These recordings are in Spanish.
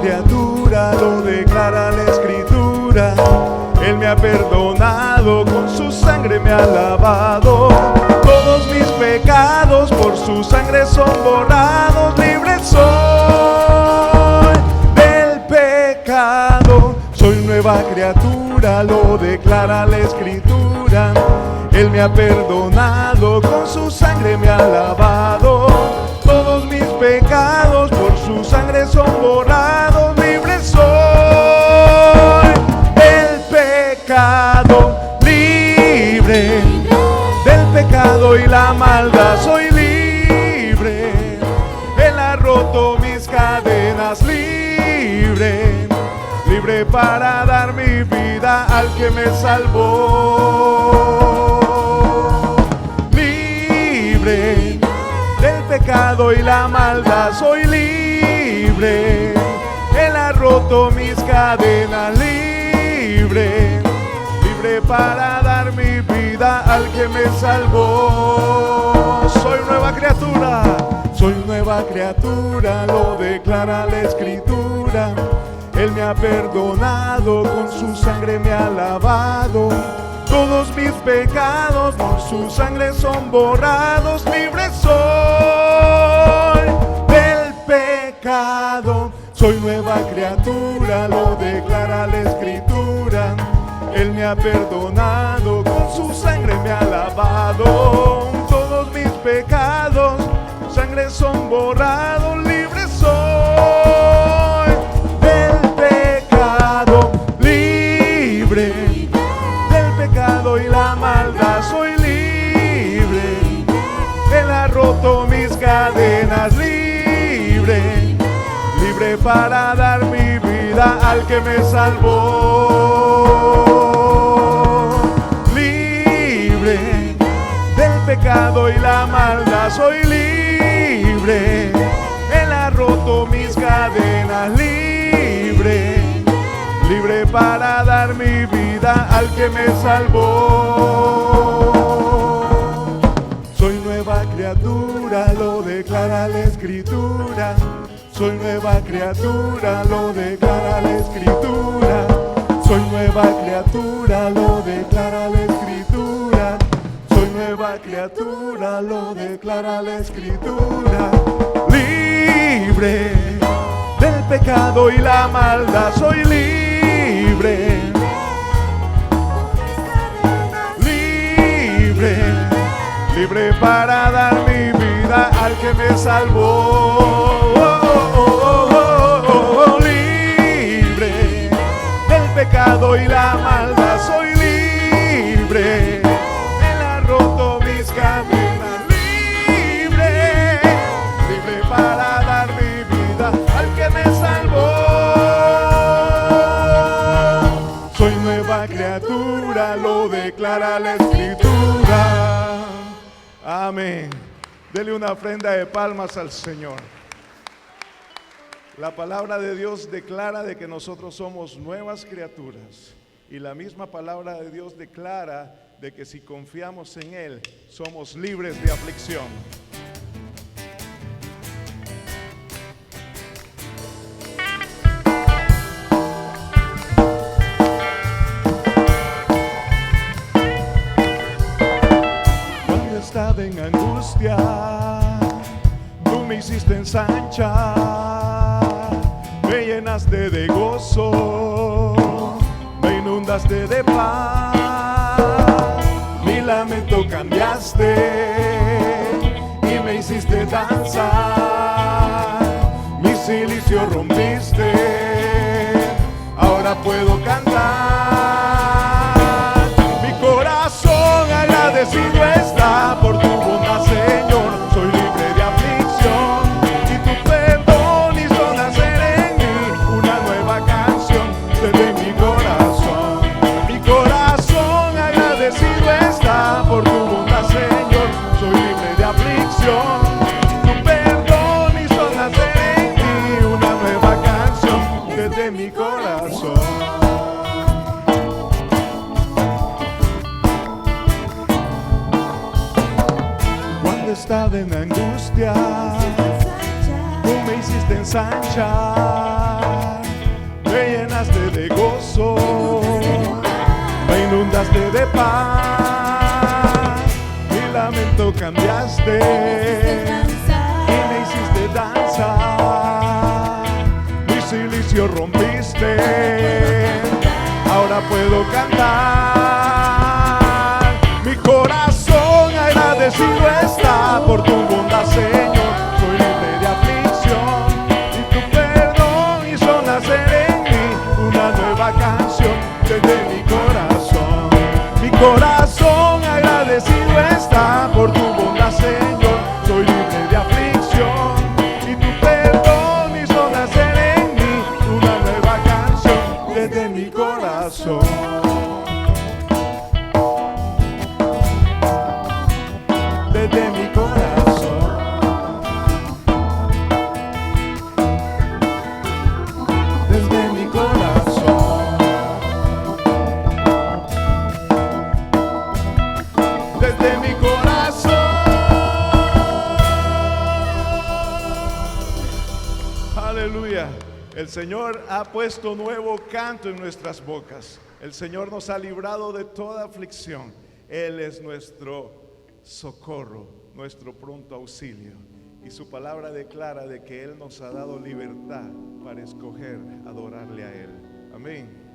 Criatura, lo declara la Escritura. Él me ha perdonado, con su sangre me ha lavado. Todos mis pecados por su sangre son borrados. Libre soy del pecado. Soy nueva criatura, lo declara la Escritura. Él me ha perdonado, con su sangre me ha lavado. Todos mis pecados por su sangre son borrados. Libre soy del pecado, libre del pecado y la maldad. Soy libre, Él ha roto mis cadenas. Libre, libre para dar mi vida al que me salvó. Libre del pecado y la maldad, soy libre. Él ha roto mis cadenas. Libre, libre para dar mi vida al que me salvó. Soy nueva criatura, soy nueva criatura, lo declara la Escritura. Él me ha perdonado, con su sangre me ha lavado. Todos mis pecados por su sangre son borrados. Libre soy del pecado. Soy nueva criatura, lo declara la Escritura. Él me ha perdonado, con su sangre me ha lavado. Todos mis pecados, sangre son borrados. Libre soy del pecado, libre del pecado y la maldad. Soy libre, Él ha roto mis cadenas. Libre, libre para dar mi vida al que me salvó. Libre del pecado y la maldad. Soy libre, Él ha roto mis cadenas. Libre, libre para dar mi vida al que me salvó. Soy nueva criatura, lo declara la Escritura. Soy nueva criatura, lo declara la Escritura. Soy nueva criatura, lo declara la Escritura. Soy nueva criatura, lo declara la Escritura. Libre del pecado y la maldad. Soy libre, libre, libre para dar mi vida al que me salvó. Libre del pecado y la maldad. Soy libre, Él ha roto mis cadenas. Libre, libre para dar mi vida al que me salvó. Soy nueva criatura, lo declara la Escritura. Amén. Dele una ofrenda de palmas al Señor. La palabra de Dios declara de que nosotros somos nuevas criaturas, y la misma palabra de Dios declara de que si confiamos en Él somos libres de aflicción. Cuando estaba en angustia, tú me hiciste ensanchar. Me llenaste de gozo, me inundaste de paz. Mi lamento cambiaste y me hiciste danzar. Mi silicio rompiste, ahora puedo cantar. Mi corazón agradecido está por tu bondad, Señor. Soy libre de aflicción y tu perdón hizo nacer en mí una nueva canción desde mi corazón. Mi corazón agradecido está por tu bondad, Señor. Soy libre de aflicción, tu perdón hizo nacer en la angustia, tú me hiciste ensanchar, me llenaste de gozo, me inundaste de paz, mi lamento cambiaste y me hiciste danzar, mi silicio rompiste, ahora puedo cantar. Mi corazón agradecido está por tu bondad, Señor. Soy libre de aflicción y tu perdón hizo nacer en mí una nueva canción desde mi corazón. Mi corazón agradecido está por tu bondad, Señor. Soy libre de aflicción y tu perdón hizo nacer en mí una nueva canción desde mi corazón. Desde mi corazón, desde mi corazón, desde mi corazón. Aleluya. El Señor ha puesto nuevo canto en nuestras bocas. El Señor nos ha librado de toda aflicción. Él es nuestro socorro, nuestro pronto auxilio, y su palabra declara de que Él nos ha dado libertad para escoger adorarle a Él. Amén.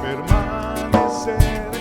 Permanecer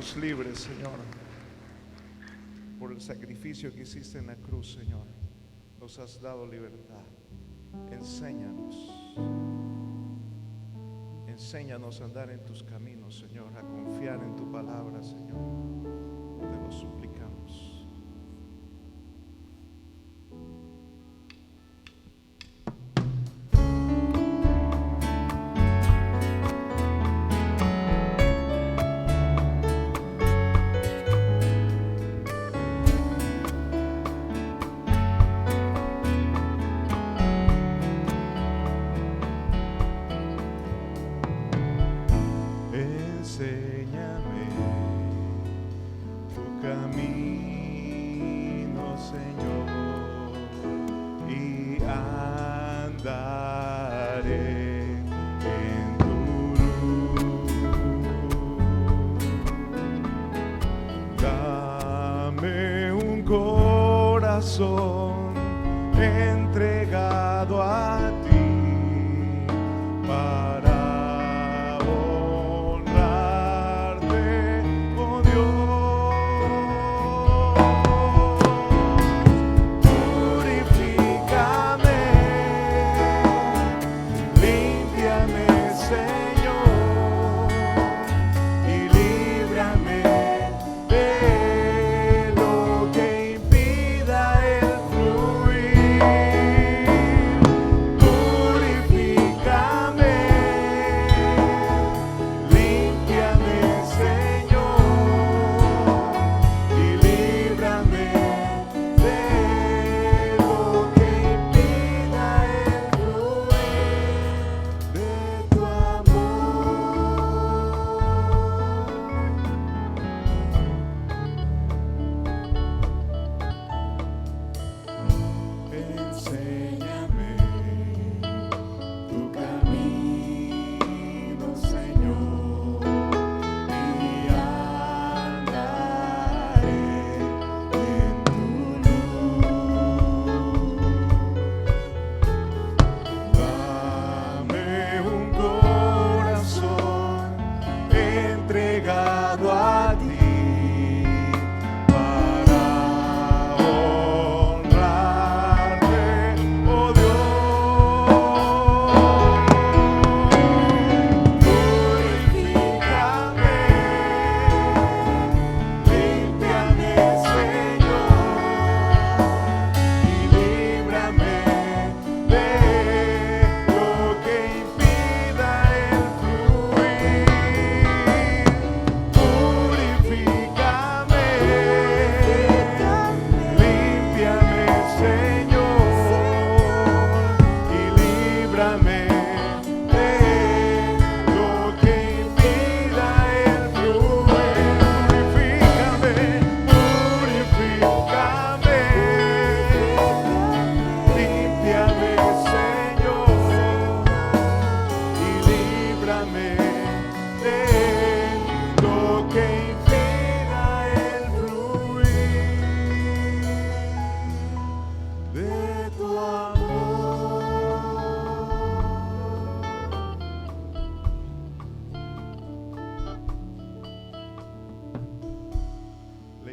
somos libres, Señor, por el sacrificio que hiciste en la cruz, Señor. Nos has dado libertad. Enséñanos a andar en tus caminos, Señor, a confiar en tu palabra, Señor. Te lo suplicamos. Enséñame tu camino, Señor, y andaré en tu luz. Dame un corazón entregado a ti para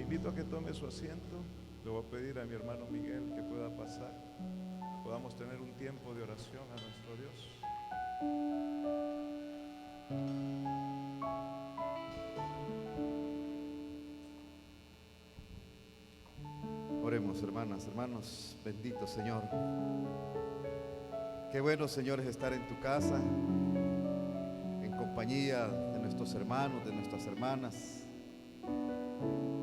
invito a que tome su asiento. Le voy a pedir a mi hermano Miguel que pueda pasar. Podamos tener un tiempo de oración a nuestro Dios. Oremos, hermanas, hermanos. Bendito Señor. Qué bueno, Señor, es estar en tu casa, en compañía de nuestros hermanos, de nuestras hermanas,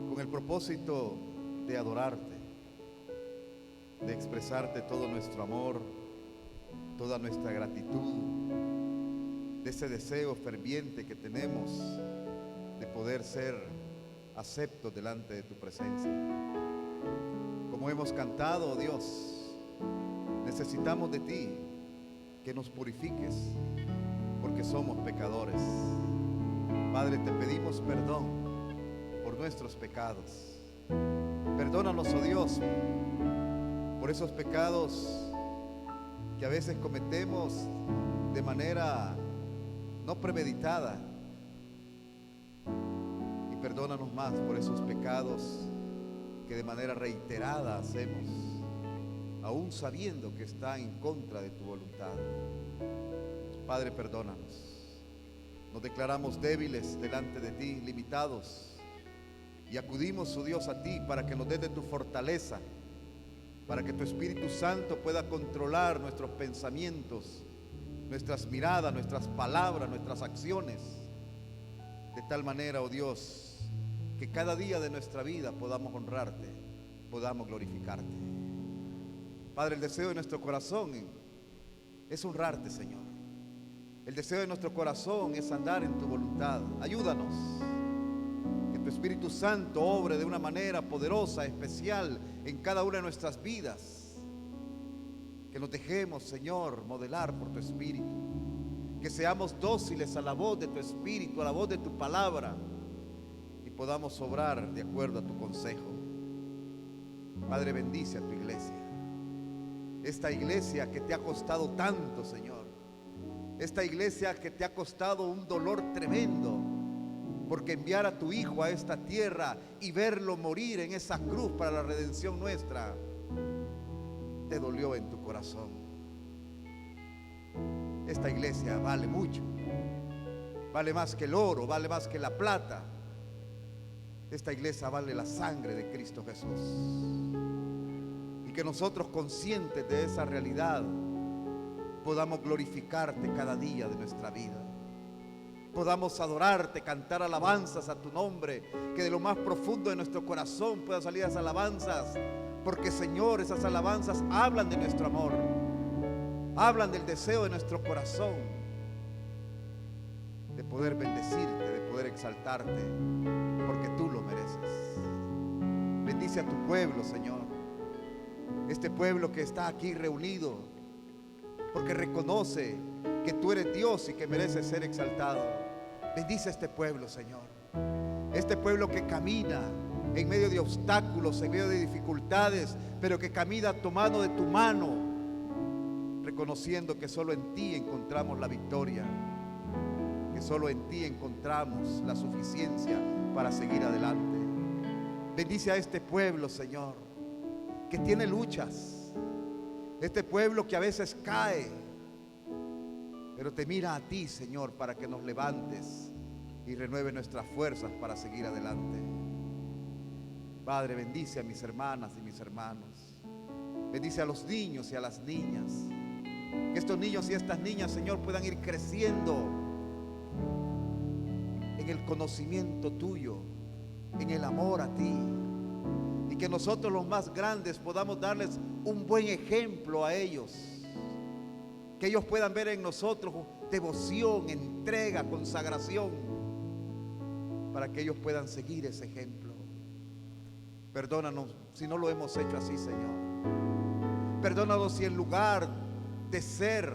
con el propósito de adorarte, de expresarte todo nuestro amor, toda nuestra gratitud, de ese deseo ferviente que tenemos de poder ser aceptos delante de tu presencia. Como hemos cantado, oh Dios, necesitamos de ti, que nos purifiques, porque somos pecadores. Padre, te pedimos perdón por nuestros pecados. Perdónanos, oh Dios, por esos pecados que a veces cometemos de manera no premeditada. Y perdónanos más por esos pecados que de manera reiterada hacemos, aún sabiendo que está en contra de tu voluntad. Padre, perdónanos. Nos declaramos débiles delante de ti, limitados, y acudimos, oh Dios, a ti para que nos des de tu fortaleza, para que tu Espíritu Santo pueda controlar nuestros pensamientos, nuestras miradas, nuestras palabras, nuestras acciones, de tal manera, oh Dios, que cada día de nuestra vida podamos honrarte, podamos glorificarte. Padre, el deseo de nuestro corazón es honrarte, Señor. El deseo de nuestro corazón es andar en tu voluntad. Ayúdanos, que tu Espíritu Santo obre de una manera poderosa, especial en cada una de nuestras vidas. Que nos dejemos, Señor, modelar por tu Espíritu. Que seamos dóciles a la voz de tu Espíritu, a la voz de tu palabra, y podamos obrar de acuerdo a tu consejo. Padre, bendice a tu iglesia. Esta iglesia que te ha costado tanto, Señor. Esta iglesia que te ha costado un dolor tremendo, porque enviar a tu Hijo a esta tierra y verlo morir en esa cruz para la redención nuestra, te dolió en tu corazón. Esta iglesia vale mucho, vale más que el oro, vale más que la plata. Esta iglesia vale la sangre de Cristo Jesús. Y que nosotros, conscientes de esa realidad, podamos glorificarte cada día de nuestra vida. Podamos adorarte, cantar alabanzas a tu nombre, que de lo más profundo de nuestro corazón puedan salir esas alabanzas, porque, Señor, esas alabanzas hablan de nuestro amor, hablan del deseo de nuestro corazón, de poder bendecirte, de poder exaltarte, porque tú lo mereces. Bendice a tu pueblo, Señor, este pueblo que está aquí reunido, porque reconoce que tú eres Dios y que mereces ser exaltado. Bendice a este pueblo, Señor, este pueblo que camina en medio de obstáculos, en medio de dificultades, pero que camina tomado de tu mano, reconociendo que solo en ti encontramos la victoria, que solo en ti encontramos la suficiencia para seguir adelante. Bendice a este pueblo, Señor, que tiene luchas, este pueblo que a veces cae, pero te mira a ti, Señor, para que nos levantes y renueve nuestras fuerzas para seguir adelante. Padre, bendice a mis hermanas y mis hermanos. Bendice a los niños y a las niñas. Que estos niños y estas niñas, Señor, puedan ir creciendo en el conocimiento tuyo, en el amor a ti. Y que nosotros, los más grandes, podamos darles un buen ejemplo a ellos. Que ellos puedan ver en nosotros devoción, entrega, consagración, para que ellos puedan seguir ese ejemplo. Perdónanos si no lo hemos hecho así, Señor. Perdónanos si en lugar de ser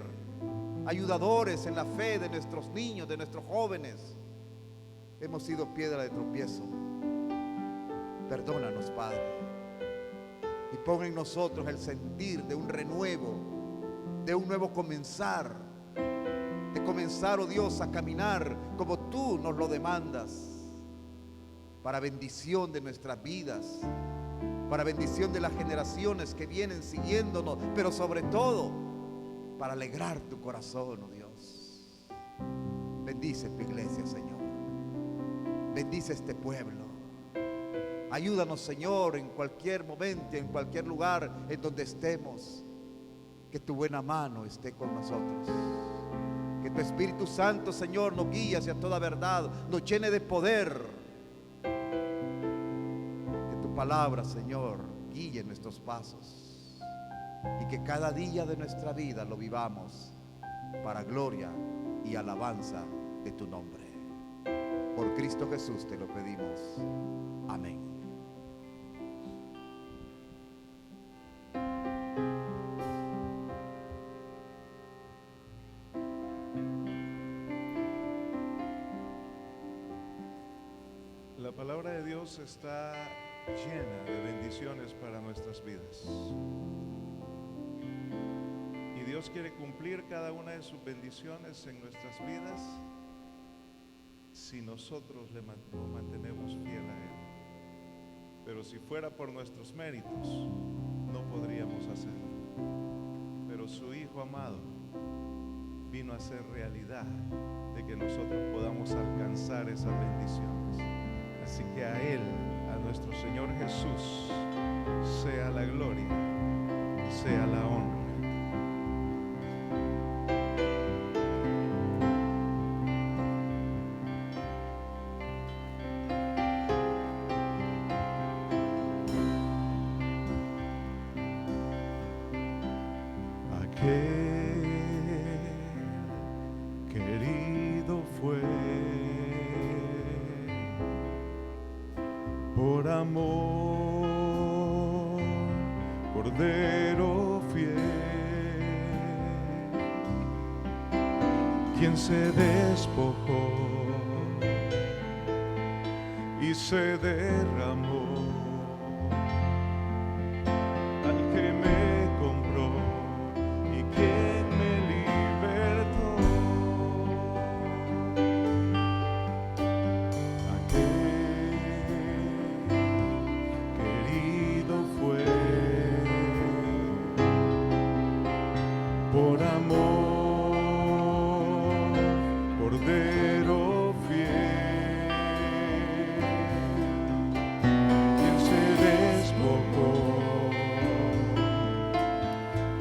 ayudadores en la fe de nuestros niños, de nuestros jóvenes, hemos sido piedra de tropiezo. Perdónanos, Padre, y pon en nosotros el sentir de un renuevo, de un nuevo comenzar, de comenzar, oh Dios, a caminar como tú nos lo demandas, para bendición de nuestras vidas, para bendición de las generaciones que vienen siguiéndonos, pero sobre todo para alegrar tu corazón, oh Dios. Bendice tu iglesia, Señor. Bendice este pueblo. Ayúdanos, Señor, en cualquier momento, en cualquier lugar en donde estemos, que tu buena mano esté con nosotros. Que tu Espíritu Santo, Señor, nos guíe hacia toda verdad, nos llene de poder. Que tu palabra, Señor, guíe nuestros pasos, y que cada día de nuestra vida lo vivamos para gloria y alabanza de tu nombre. Por Cristo Jesús te lo pedimos. Amén. La palabra de Dios está llena de bendiciones para nuestras vidas. Y Dios quiere cumplir cada una de sus bendiciones en nuestras vidas si nosotros nos mantenemos fiel a Él. Pero si fuera por nuestros méritos, no podríamos hacerlo. Pero su Hijo amado vino a hacer realidad de que nosotros podamos alcanzar esas bendiciones. Así que a Él, a nuestro Señor Jesús, sea la gloria, sea la honra. Querido fue por amor, Cordero fiel, quien se despojó y se derramó, al que me compró y quien me libertó. Querido fue por amor, Cordero fiel, quien se despojó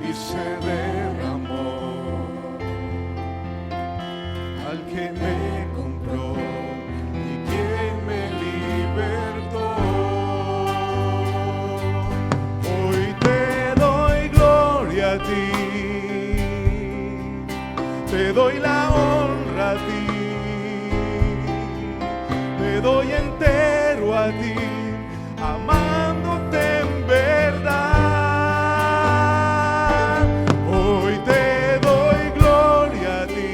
y se derramó, al que me compró y quien me libertó. Hoy te doy gloria a ti, te doy la honra a ti, te doy entero a ti, amándote en verdad. Hoy te doy gloria a ti,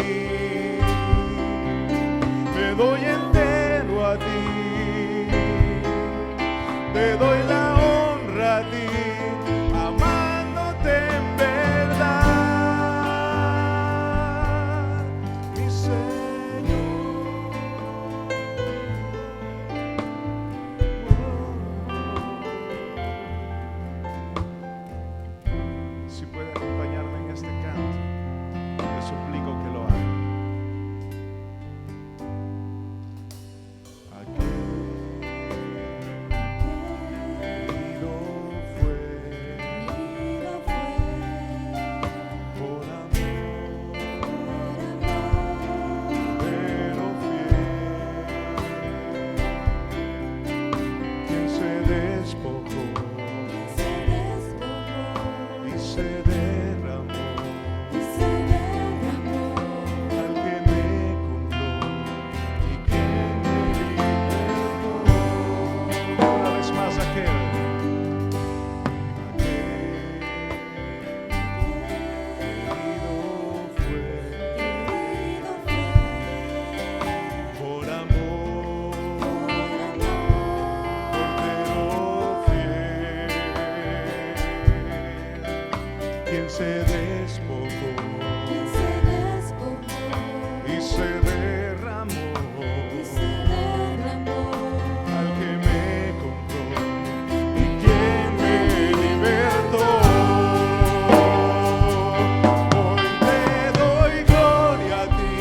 te doy entero a ti, te doy la honra a ti, amándote en verdad, mi Señor. Si puede acompañarme en este canto, le suplico que lo haga. Querido fue por amor, Cordero fiel, quien se despojó y se derramó, al que me compró y quien me libertó. Una vez más aquel querido fue por amor, Cordero fiel, quien se despojó y se derramó, al que me compró y quien me libertó. Hoy te doy gloria a ti,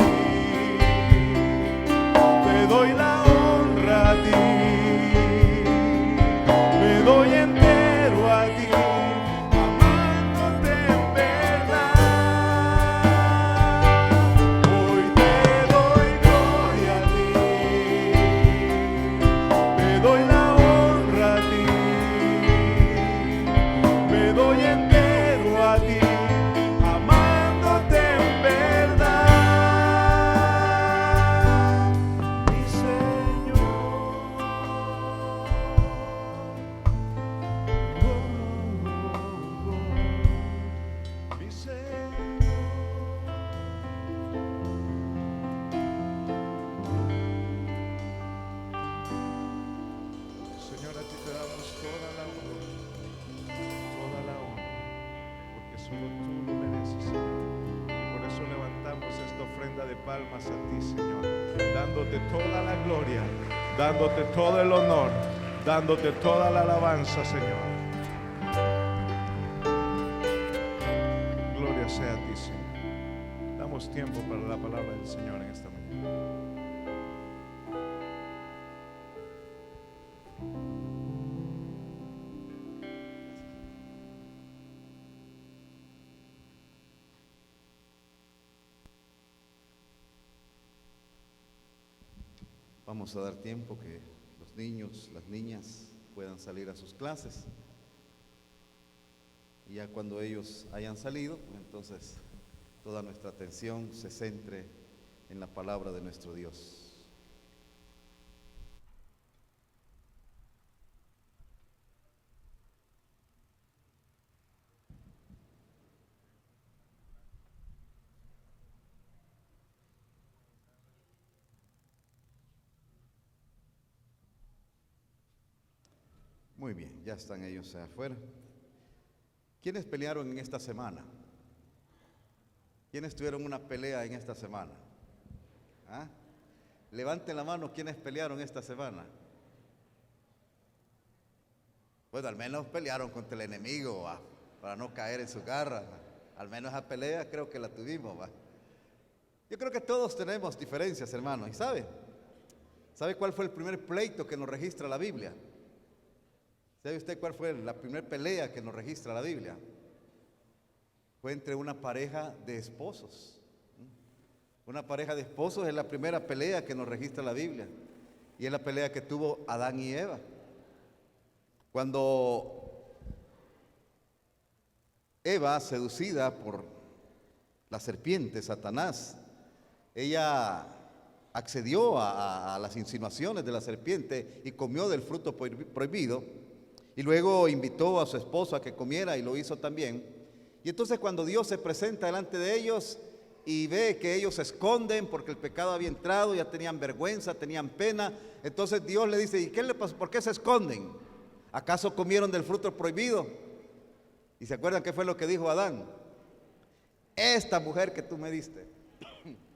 te doy la honra a ti, me doy entero a ti, amándote en verdad. Hoy te doy gloria a ti, te doy la honra a ti, me doy entero a ti, amándote en verdad, mi Señor. Mi Señor. Señor, a ti te damos toda la honra, porque solo tú lo mereces, Señor. Y por eso levantamos esta ofrenda de palmas a ti, Señor, dándote toda la gloria, dándote todo el honor, dándote toda la alabanza, Señor. Gloria sea a ti, Señor. Damos tiempo para la palabra del Señor en esta mañana. Vamos a dar tiempo que los niños, las niñas puedan salir a sus clases. Y ya cuando ellos hayan salido, pues entonces toda nuestra atención se centre en la palabra de nuestro Dios. Muy bien, ya están ellos afuera. ¿Quiénes pelearon en esta semana? ¿Quiénes tuvieron una pelea en esta semana? ¿Ah? Levanten la mano, ¿quiénes pelearon esta semana? Bueno, al menos pelearon contra el enemigo, ¿va? Para no caer en su garra. Al menos esa pelea creo que la tuvimos, ¿va? Yo creo que todos tenemos diferencias, hermanos. ¿Y sabe cuál fue el primer pleito que nos registra la Biblia? ¿Sabe usted cuál fue la primera pelea que nos registra la Biblia? Fue entre una pareja de esposos. Una pareja de esposos es la primera pelea que nos registra la Biblia. Y es la pelea que tuvo Adán y Eva. Cuando Eva, seducida por la serpiente, Satanás, ella accedió a las insinuaciones de la serpiente y comió del fruto prohibido. Y luego invitó a su esposo a que comiera y lo hizo también. Y entonces cuando Dios se presenta delante de ellos y ve que ellos se esconden porque el pecado había entrado, ya tenían vergüenza, tenían pena, entonces Dios le dice: ¿y qué le pasó? ¿Por qué se esconden? ¿Acaso comieron del fruto prohibido? ¿Y se acuerdan qué fue lo que dijo Adán? Esta mujer que tú me diste,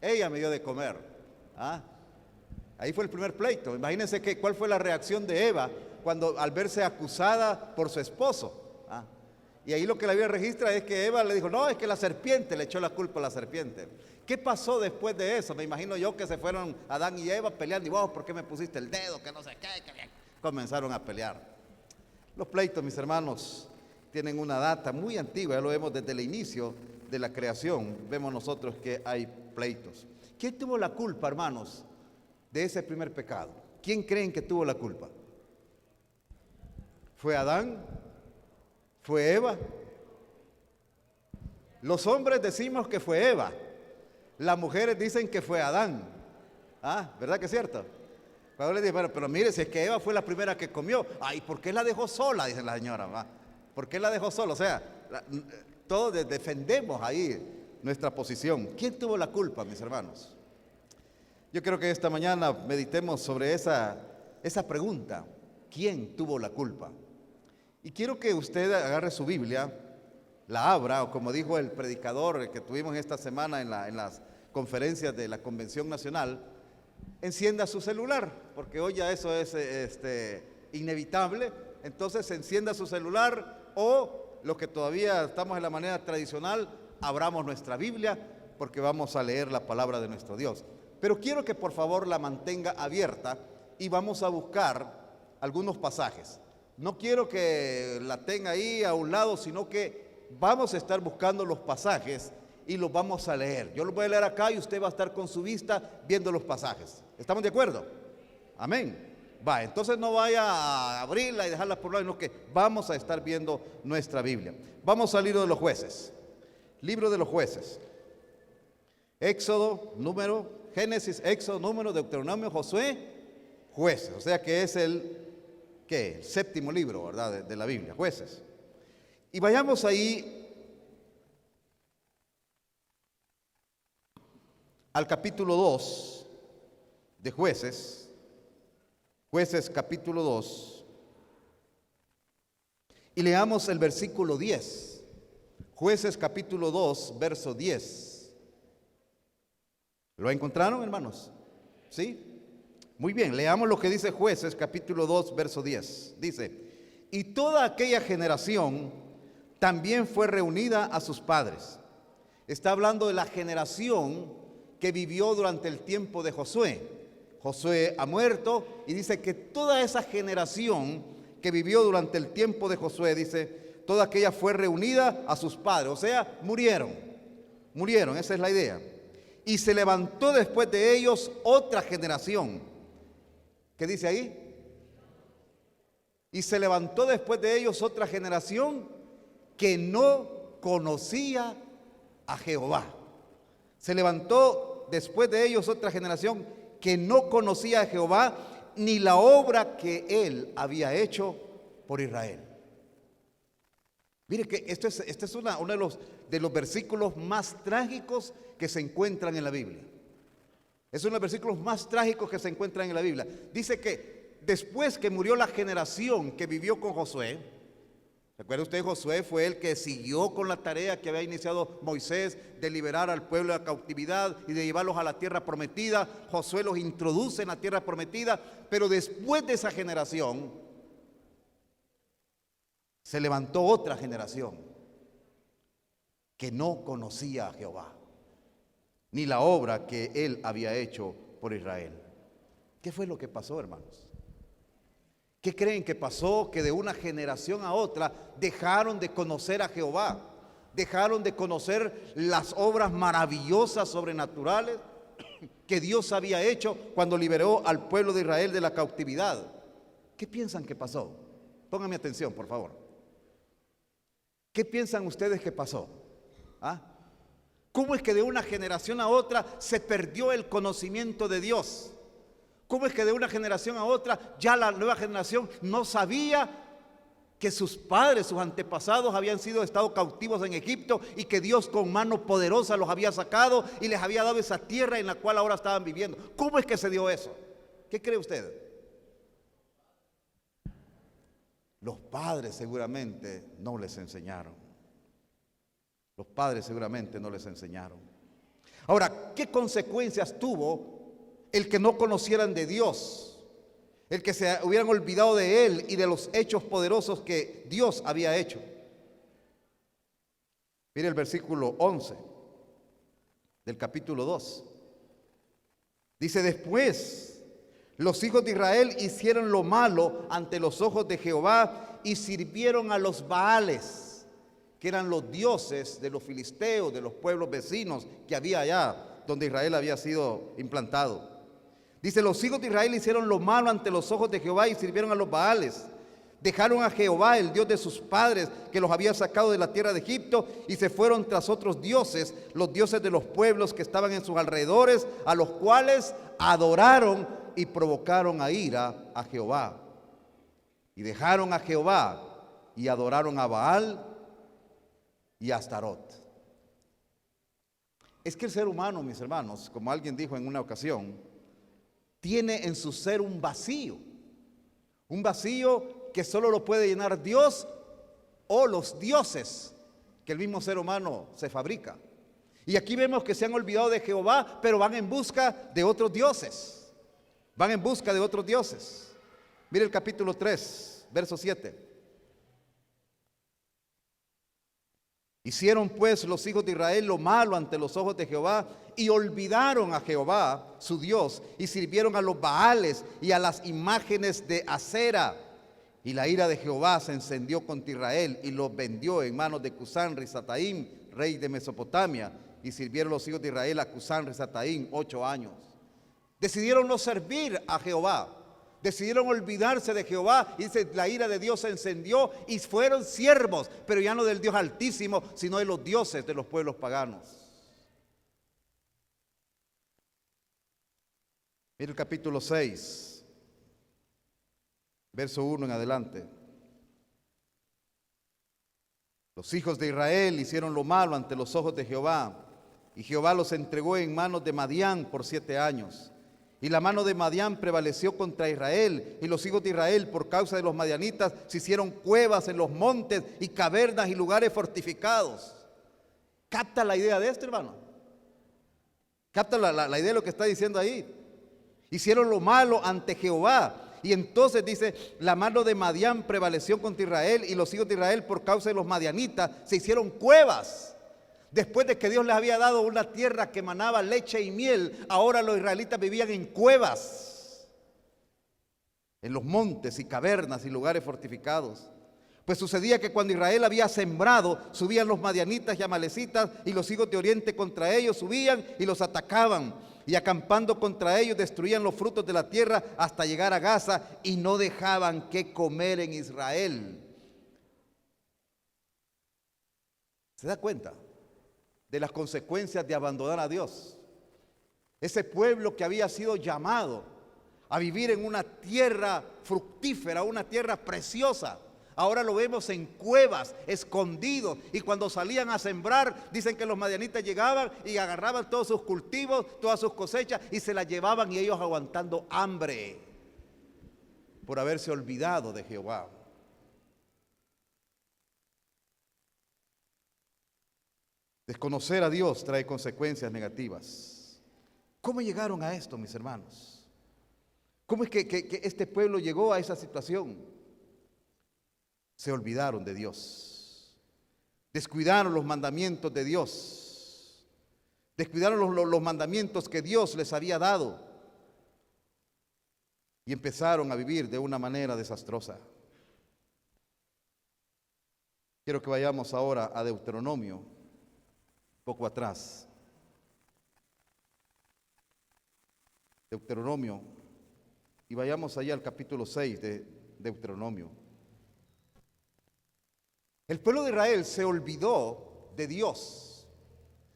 ella me dio de comer. ¿Ah? Ahí fue el primer pleito. Imagínense cuál fue la reacción de Eva cuando al verse acusada por su esposo. ¿Ah? Y ahí lo que la Biblia registra es que Eva le dijo: no, es que la serpiente, le echó la culpa a la serpiente. ¿Qué pasó después de eso? Me imagino yo que se fueron Adán y Eva peleando. Y vos, ¿por qué me pusiste el dedo? Que no sé qué. Comenzaron a pelear. Los pleitos, mis hermanos, tienen una data muy antigua. Ya lo vemos desde el inicio de la creación. Vemos nosotros que hay pleitos. ¿Quién tuvo la culpa, hermanos, de ese primer pecado? ¿Quién creen que tuvo la culpa? ¿Fue Adán? ¿Fue Eva? Los hombres decimos que fue Eva. Las mujeres dicen que fue Adán. ¿Ah? ¿Verdad que es cierto? Cuando le dije: pero mire, si es que Eva fue la primera que comió. Ay, ¿por qué la dejó sola? Dice la señora. ¿Va? ¿Por qué la dejó sola? O sea, todos defendemos ahí nuestra posición. ¿Quién tuvo la culpa, mis hermanos? Yo creo que esta mañana meditemos sobre esa pregunta. ¿Quién tuvo la culpa? Y quiero que usted agarre su Biblia, la abra, o como dijo el predicador que tuvimos esta semana en las conferencias de la Convención Nacional, encienda su celular, porque hoy ya eso es inevitable. Entonces encienda su celular, o los que todavía estamos en la manera tradicional, abramos nuestra Biblia, porque vamos a leer la palabra de nuestro Dios. Pero quiero que por favor la mantenga abierta y vamos a buscar algunos pasajes. No quiero que la tenga ahí a un lado, sino que vamos a estar buscando los pasajes y los vamos a leer. Yo los voy a leer acá y usted va a estar con su vista viendo los pasajes. ¿Estamos de acuerdo? Amén. Va, entonces no vaya a abrirla y dejarla por un lado, sino que vamos a estar viendo nuestra Biblia. Vamos al libro de los Jueces. Libro de los Jueces. Éxodo, Número, Génesis, Éxodo, Número, Deuteronomio, Josué, Jueces. O sea que es el séptimo libro, ¿verdad? De la Biblia, Jueces. Y vayamos ahí al capítulo 2 de Jueces. Jueces capítulo 2. Y leamos el versículo 10. Jueces capítulo 2, verso 10. ¿Lo encontraron, hermanos? ¿Sí? Muy bien, leamos lo que dice Jueces, capítulo 2, verso 10. Dice: y toda aquella generación también fue reunida a sus padres. Está hablando de la generación que vivió durante el tiempo de Josué. Josué ha muerto y dice que toda esa generación que vivió durante el tiempo de Josué, dice, toda aquella fue reunida a sus padres. O sea, murieron, esa es la idea. Y se levantó después de ellos otra generación. ¿Qué dice ahí? Y se levantó después de ellos otra generación que no conocía a Jehová. Se levantó después de ellos otra generación que no conocía a Jehová ni la obra que él había hecho por Israel. Mire que este es uno de los versículos más trágicos que se encuentran en la Biblia. Es uno de los versículos más trágicos que se encuentran en la Biblia. Dice que después que murió la generación que vivió con Josué, ¿recuerda usted? Josué fue el que siguió con la tarea que había iniciado Moisés de liberar al pueblo de la cautividad y de llevarlos a la tierra prometida. Josué los introduce en la tierra prometida, pero después de esa generación se levantó otra generación que no conocía a Jehová ni la obra que él había hecho por Israel. ¿Qué fue lo que pasó, hermanos? ¿Qué creen que pasó? Que de una generación a otra dejaron de conocer a Jehová, dejaron de conocer las obras maravillosas, sobrenaturales que Dios había hecho cuando liberó al pueblo de Israel de la cautividad. ¿Qué piensan que pasó? Pónganme atención, por favor. ¿Qué piensan ustedes que pasó? ¿Ah? ¿Cómo es que de una generación a otra se perdió el conocimiento de Dios? ¿Cómo es que de una generación a otra ya la nueva generación no sabía que sus padres, sus antepasados habían estado cautivos en Egipto y que Dios con mano poderosa los había sacado y les había dado esa tierra en la cual ahora estaban viviendo? ¿Cómo es que se dio eso? ¿Qué cree usted? Los padres seguramente no les enseñaron. Los padres seguramente no les enseñaron. Ahora, ¿qué consecuencias tuvo el que no conocieran de Dios? El que se hubieran olvidado de Él y de los hechos poderosos que Dios había hecho. Mire el versículo 11 del capítulo 2. Dice: después los hijos de Israel hicieron lo malo ante los ojos de Jehová y sirvieron a los Baales, que eran los dioses de los filisteos, de los pueblos vecinos que había allá donde Israel había sido implantado. Dice: los hijos de Israel hicieron lo malo ante los ojos de Jehová y sirvieron a los Baales. Dejaron a Jehová, el Dios de sus padres, que los había sacado de la tierra de Egipto, y se fueron tras otros dioses, los dioses de los pueblos que estaban en sus alrededores, a los cuales adoraron y provocaron a ira a Jehová. Y dejaron a Jehová y adoraron a Baal y a Astarot. Es que el ser humano, mis hermanos, como alguien dijo en una ocasión, tiene en su ser un vacío que solo lo puede llenar Dios o los dioses que el mismo ser humano se fabrica. Y aquí vemos que se han olvidado de Jehová, pero van en busca de otros dioses. Van en busca de otros dioses. Mire el capítulo 3, verso 7. Hicieron pues los hijos de Israel lo malo ante los ojos de Jehová y olvidaron a Jehová, su Dios, y sirvieron a los Baales y a las imágenes de Acera. Y la ira de Jehová se encendió contra Israel y los vendió en manos de Cusán Risataim, rey de Mesopotamia, y sirvieron los hijos de Israel a Cusán Risataim 8 años. Decidieron no servir a Jehová. Decidieron olvidarse de Jehová y dice, la ira de Dios se encendió y fueron siervos, pero ya no del Dios Altísimo, sino de los dioses de los pueblos paganos. Mira el capítulo 6, verso 1 en adelante. Los hijos de Israel hicieron lo malo ante los ojos de Jehová, y Jehová los entregó en manos de Madián por 7 años. Y la mano de Madián prevaleció contra Israel, y los hijos de Israel, por causa de los madianitas, se hicieron cuevas en los montes y cavernas y lugares fortificados. ¿Capta la idea de esto, hermano? ¿Capta la idea de lo que está diciendo ahí? Hicieron lo malo ante Jehová. Y entonces dice, la mano de Madián prevaleció contra Israel, y los hijos de Israel, por causa de los madianitas, se hicieron cuevas. Después de que Dios les había dado una tierra que emanaba leche y miel, ahora los israelitas vivían en cuevas, en los montes y cavernas y lugares fortificados. Pues sucedía que cuando Israel había sembrado, subían los madianitas y amalecitas, y los hijos de Oriente contra ellos subían y los atacaban, y acampando contra ellos destruían los frutos de la tierra hasta llegar a Gaza, y no dejaban que comer en Israel. ¿Se da cuenta de las consecuencias de abandonar a Dios? Ese pueblo que había sido llamado a vivir en una tierra fructífera, una tierra preciosa, ahora lo vemos en cuevas, escondidos. Y cuando salían a sembrar, dicen que los madianitas llegaban y agarraban todos sus cultivos, todas sus cosechas, y se las llevaban, y ellos aguantando hambre por haberse olvidado de Jehová. Desconocer a Dios trae consecuencias negativas. ¿Cómo llegaron a esto, mis hermanos? ¿Cómo es que este pueblo llegó a esa situación? Se olvidaron de Dios, descuidaron los mandamientos de Dios, descuidaron los mandamientos que Dios les había dado, y empezaron a vivir de una manera desastrosa. Quiero que vayamos ahora a Deuteronomio, poco atrás. Deuteronomio, y vayamos allá al capítulo 6 de Deuteronomio. El pueblo de Israel se olvidó de Dios,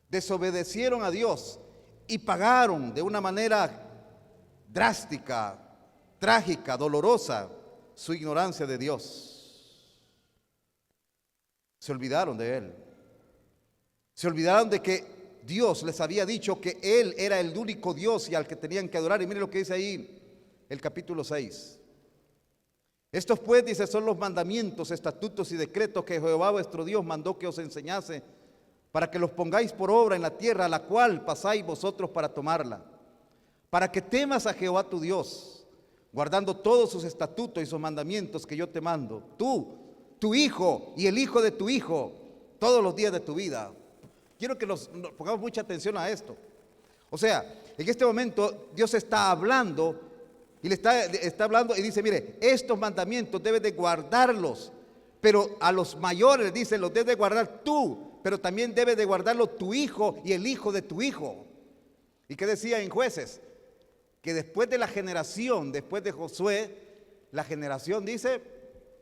desobedecieron a Dios y pagaron de una manera drástica, trágica, dolorosa, su ignorancia de Dios. Se olvidaron de Él. Se olvidaron de que Dios les había dicho que Él era el único Dios y al que tenían que adorar. Y miren lo que dice ahí el capítulo 6. Estos pues, dice, son los mandamientos, estatutos y decretos que Jehová vuestro Dios mandó que os enseñase, para que los pongáis por obra en la tierra a la cual pasáis vosotros para tomarla, para que temas a Jehová tu Dios, guardando todos sus estatutos y sus mandamientos que yo te mando, tú, tu hijo y el hijo de tu hijo, todos los días de tu vida. Quiero que nos pongamos mucha atención a esto. O sea, en este momento Dios está hablando. Y le está hablando y dice, mire, estos mandamientos debes de guardarlos, pero a los mayores les dice, los debes de guardar tú, pero también debes de guardarlo tu hijo y el hijo de tu hijo. ¿Y qué decía en Jueces? Que después de la generación, después de Josué, la generación dice,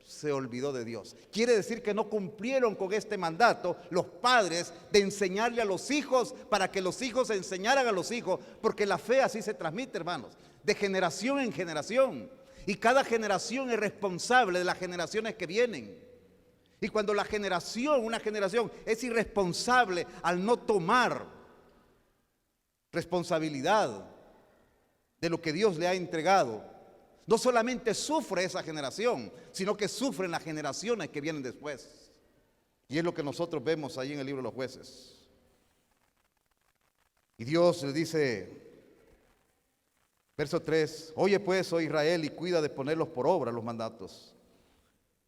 se olvidó de Dios. Quiere decir que no cumplieron con este mandato los padres de enseñarle a los hijos para que los hijos enseñaran a los hijos, porque la fe así se transmite, hermanos, de generación en generación, y cada generación es responsable de las generaciones que vienen. Y cuando una generación es irresponsable al no tomar responsabilidad de lo que Dios le ha entregado, no solamente sufre esa generación, sino que sufren las generaciones que vienen después. Y es lo que nosotros vemos ahí en el libro de los Jueces. Y Dios le dice, verso 3, oye pues, oh Israel, y cuida de ponerlos por obra los mandatos,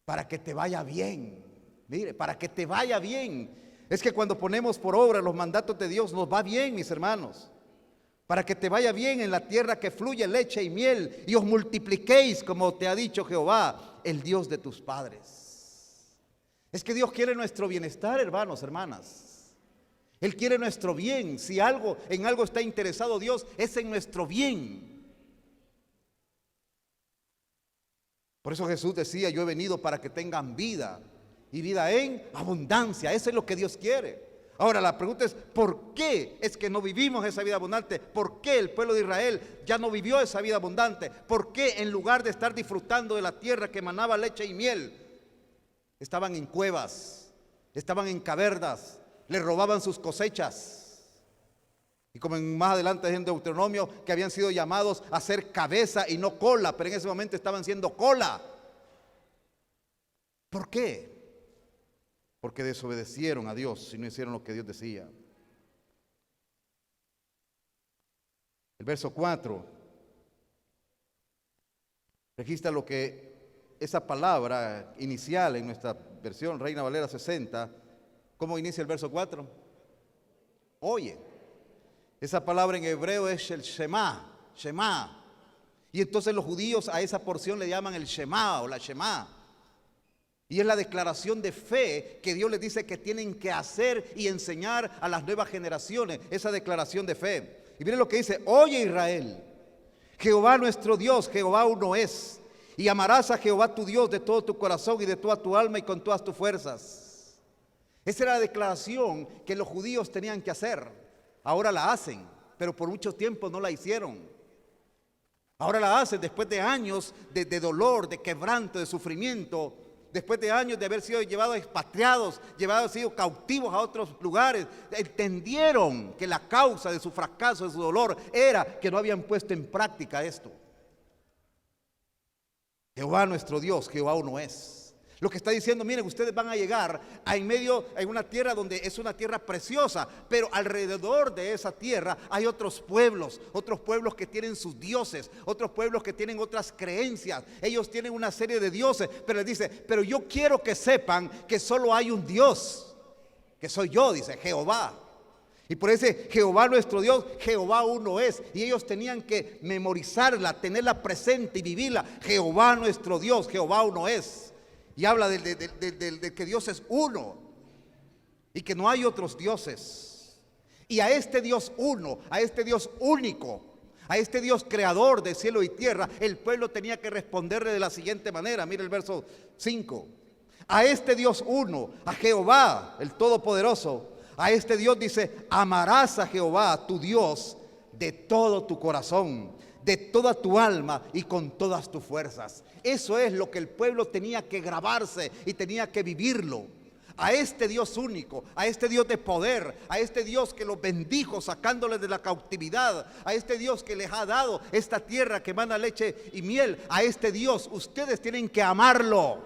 para que te vaya bien. Mire, para que te vaya bien. Es que cuando ponemos por obra los mandatos de Dios, nos va bien, mis hermanos. Para que te vaya bien en la tierra que fluye leche y miel, y os multipliquéis, como te ha dicho Jehová, el Dios de tus padres. Es que Dios quiere nuestro bienestar, hermanos, hermanas. Él quiere nuestro bien. Si en algo está interesado Dios, es en nuestro bien. Por eso Jesús decía, yo he venido para que tengan vida, y vida en abundancia. Eso es lo que Dios quiere. Ahora la pregunta es, ¿por qué es que no vivimos esa vida abundante? ¿Por qué el pueblo de Israel ya no vivió esa vida abundante? ¿Por qué en lugar de estar disfrutando de la tierra que emanaba leche y miel, estaban en cuevas, estaban en cavernas, les robaban sus cosechas? Y como más adelante en Deuteronomio, que habían sido llamados a ser cabeza y no cola, pero en ese momento estaban siendo cola. ¿Por qué? Porque desobedecieron a Dios y no hicieron lo que Dios decía. El verso 4 registra lo que esa palabra inicial en nuestra versión Reina Valera 60, ¿cómo inicia el verso 4? Oye. Esa palabra en hebreo es el Shema, Shema. Y entonces los judíos a esa porción le llaman el Shema o la Shema. Y es la declaración de fe que Dios les dice que tienen que hacer y enseñar a las nuevas generaciones, esa declaración de fe. Y miren lo que dice: oye Israel, Jehová nuestro Dios, Jehová uno es, y amarás a Jehová tu Dios de todo tu corazón y de toda tu alma y con todas tus fuerzas. Esa era la declaración que los judíos tenían que hacer. Ahora la hacen, pero por mucho tiempo no la hicieron. Ahora la hacen después de años de dolor, de quebranto, de sufrimiento, después de años de haber sido llevados expatriados, sido cautivos a otros lugares. Entendieron que la causa de su fracaso, de su dolor, era que no habían puesto en práctica esto. Jehová nuestro Dios, Jehová uno es. Lo que está diciendo: miren, ustedes van a llegar en una tierra donde es una tierra preciosa, pero alrededor de esa tierra hay otros pueblos que tienen sus dioses, otros pueblos que tienen otras creencias. Ellos tienen una serie de dioses, pero les dice: pero yo quiero que sepan que solo hay un Dios, que soy yo, dice Jehová. Y por ese Jehová nuestro Dios, Jehová uno es. Y ellos tenían que memorizarla, tenerla presente y vivirla. Jehová nuestro Dios, Jehová uno es. Y habla de que Dios es uno y que no hay otros dioses. Y a este Dios uno, a este Dios único, a este Dios creador de cielo y tierra, el pueblo tenía que responderle de la siguiente manera. Mira el verso 5. A este Dios uno, a Jehová, el Todopoderoso, a este Dios dice: amarás a Jehová tu Dios de todo tu corazón, de toda tu alma y con todas tus fuerzas. Eso es lo que el pueblo tenía que grabarse y tenía que vivirlo. A este Dios único, a este Dios de poder, a este Dios que los bendijo sacándoles de la cautividad, a este Dios que les ha dado esta tierra que emana leche y miel, a este Dios ustedes tienen que amarlo.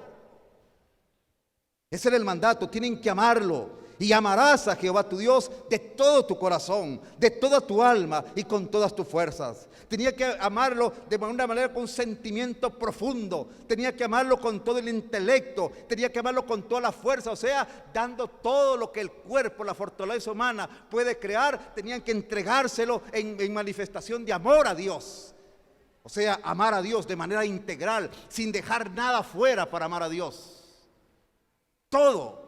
Ese era el mandato, tienen que amarlo. Y amarás a Jehová tu Dios de todo tu corazón, de toda tu alma y con todas tus fuerzas. Tenía que amarlo de una manera con sentimiento profundo. Tenía que amarlo con todo el intelecto. Tenía que amarlo con toda la fuerza. O sea, dando todo lo que el cuerpo, la fortaleza humana puede crear. Tenían que entregárselo en manifestación de amor a Dios. O sea, amar a Dios de manera integral, sin dejar nada fuera para amar a Dios. Todo.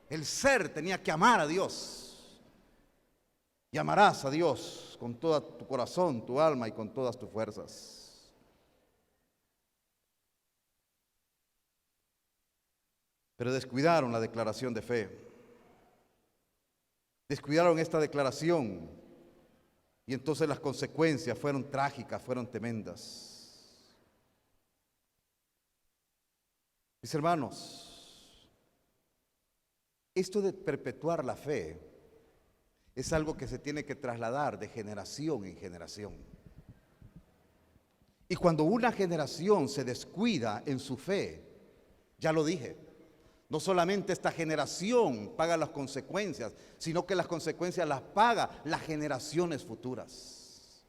El ser tenía que amar a Dios. Y amarás a Dios con todo tu corazón, tu alma y con todas tus fuerzas. Pero descuidaron la declaración de fe. Descuidaron esta declaración. Y entonces las consecuencias fueron trágicas, fueron tremendas. Mis hermanos, esto de perpetuar la fe es algo que se tiene que trasladar de generación en generación. Y cuando una generación se descuida en su fe, ya lo dije, no solamente esta generación paga las consecuencias, sino que las consecuencias las paga las generaciones futuras.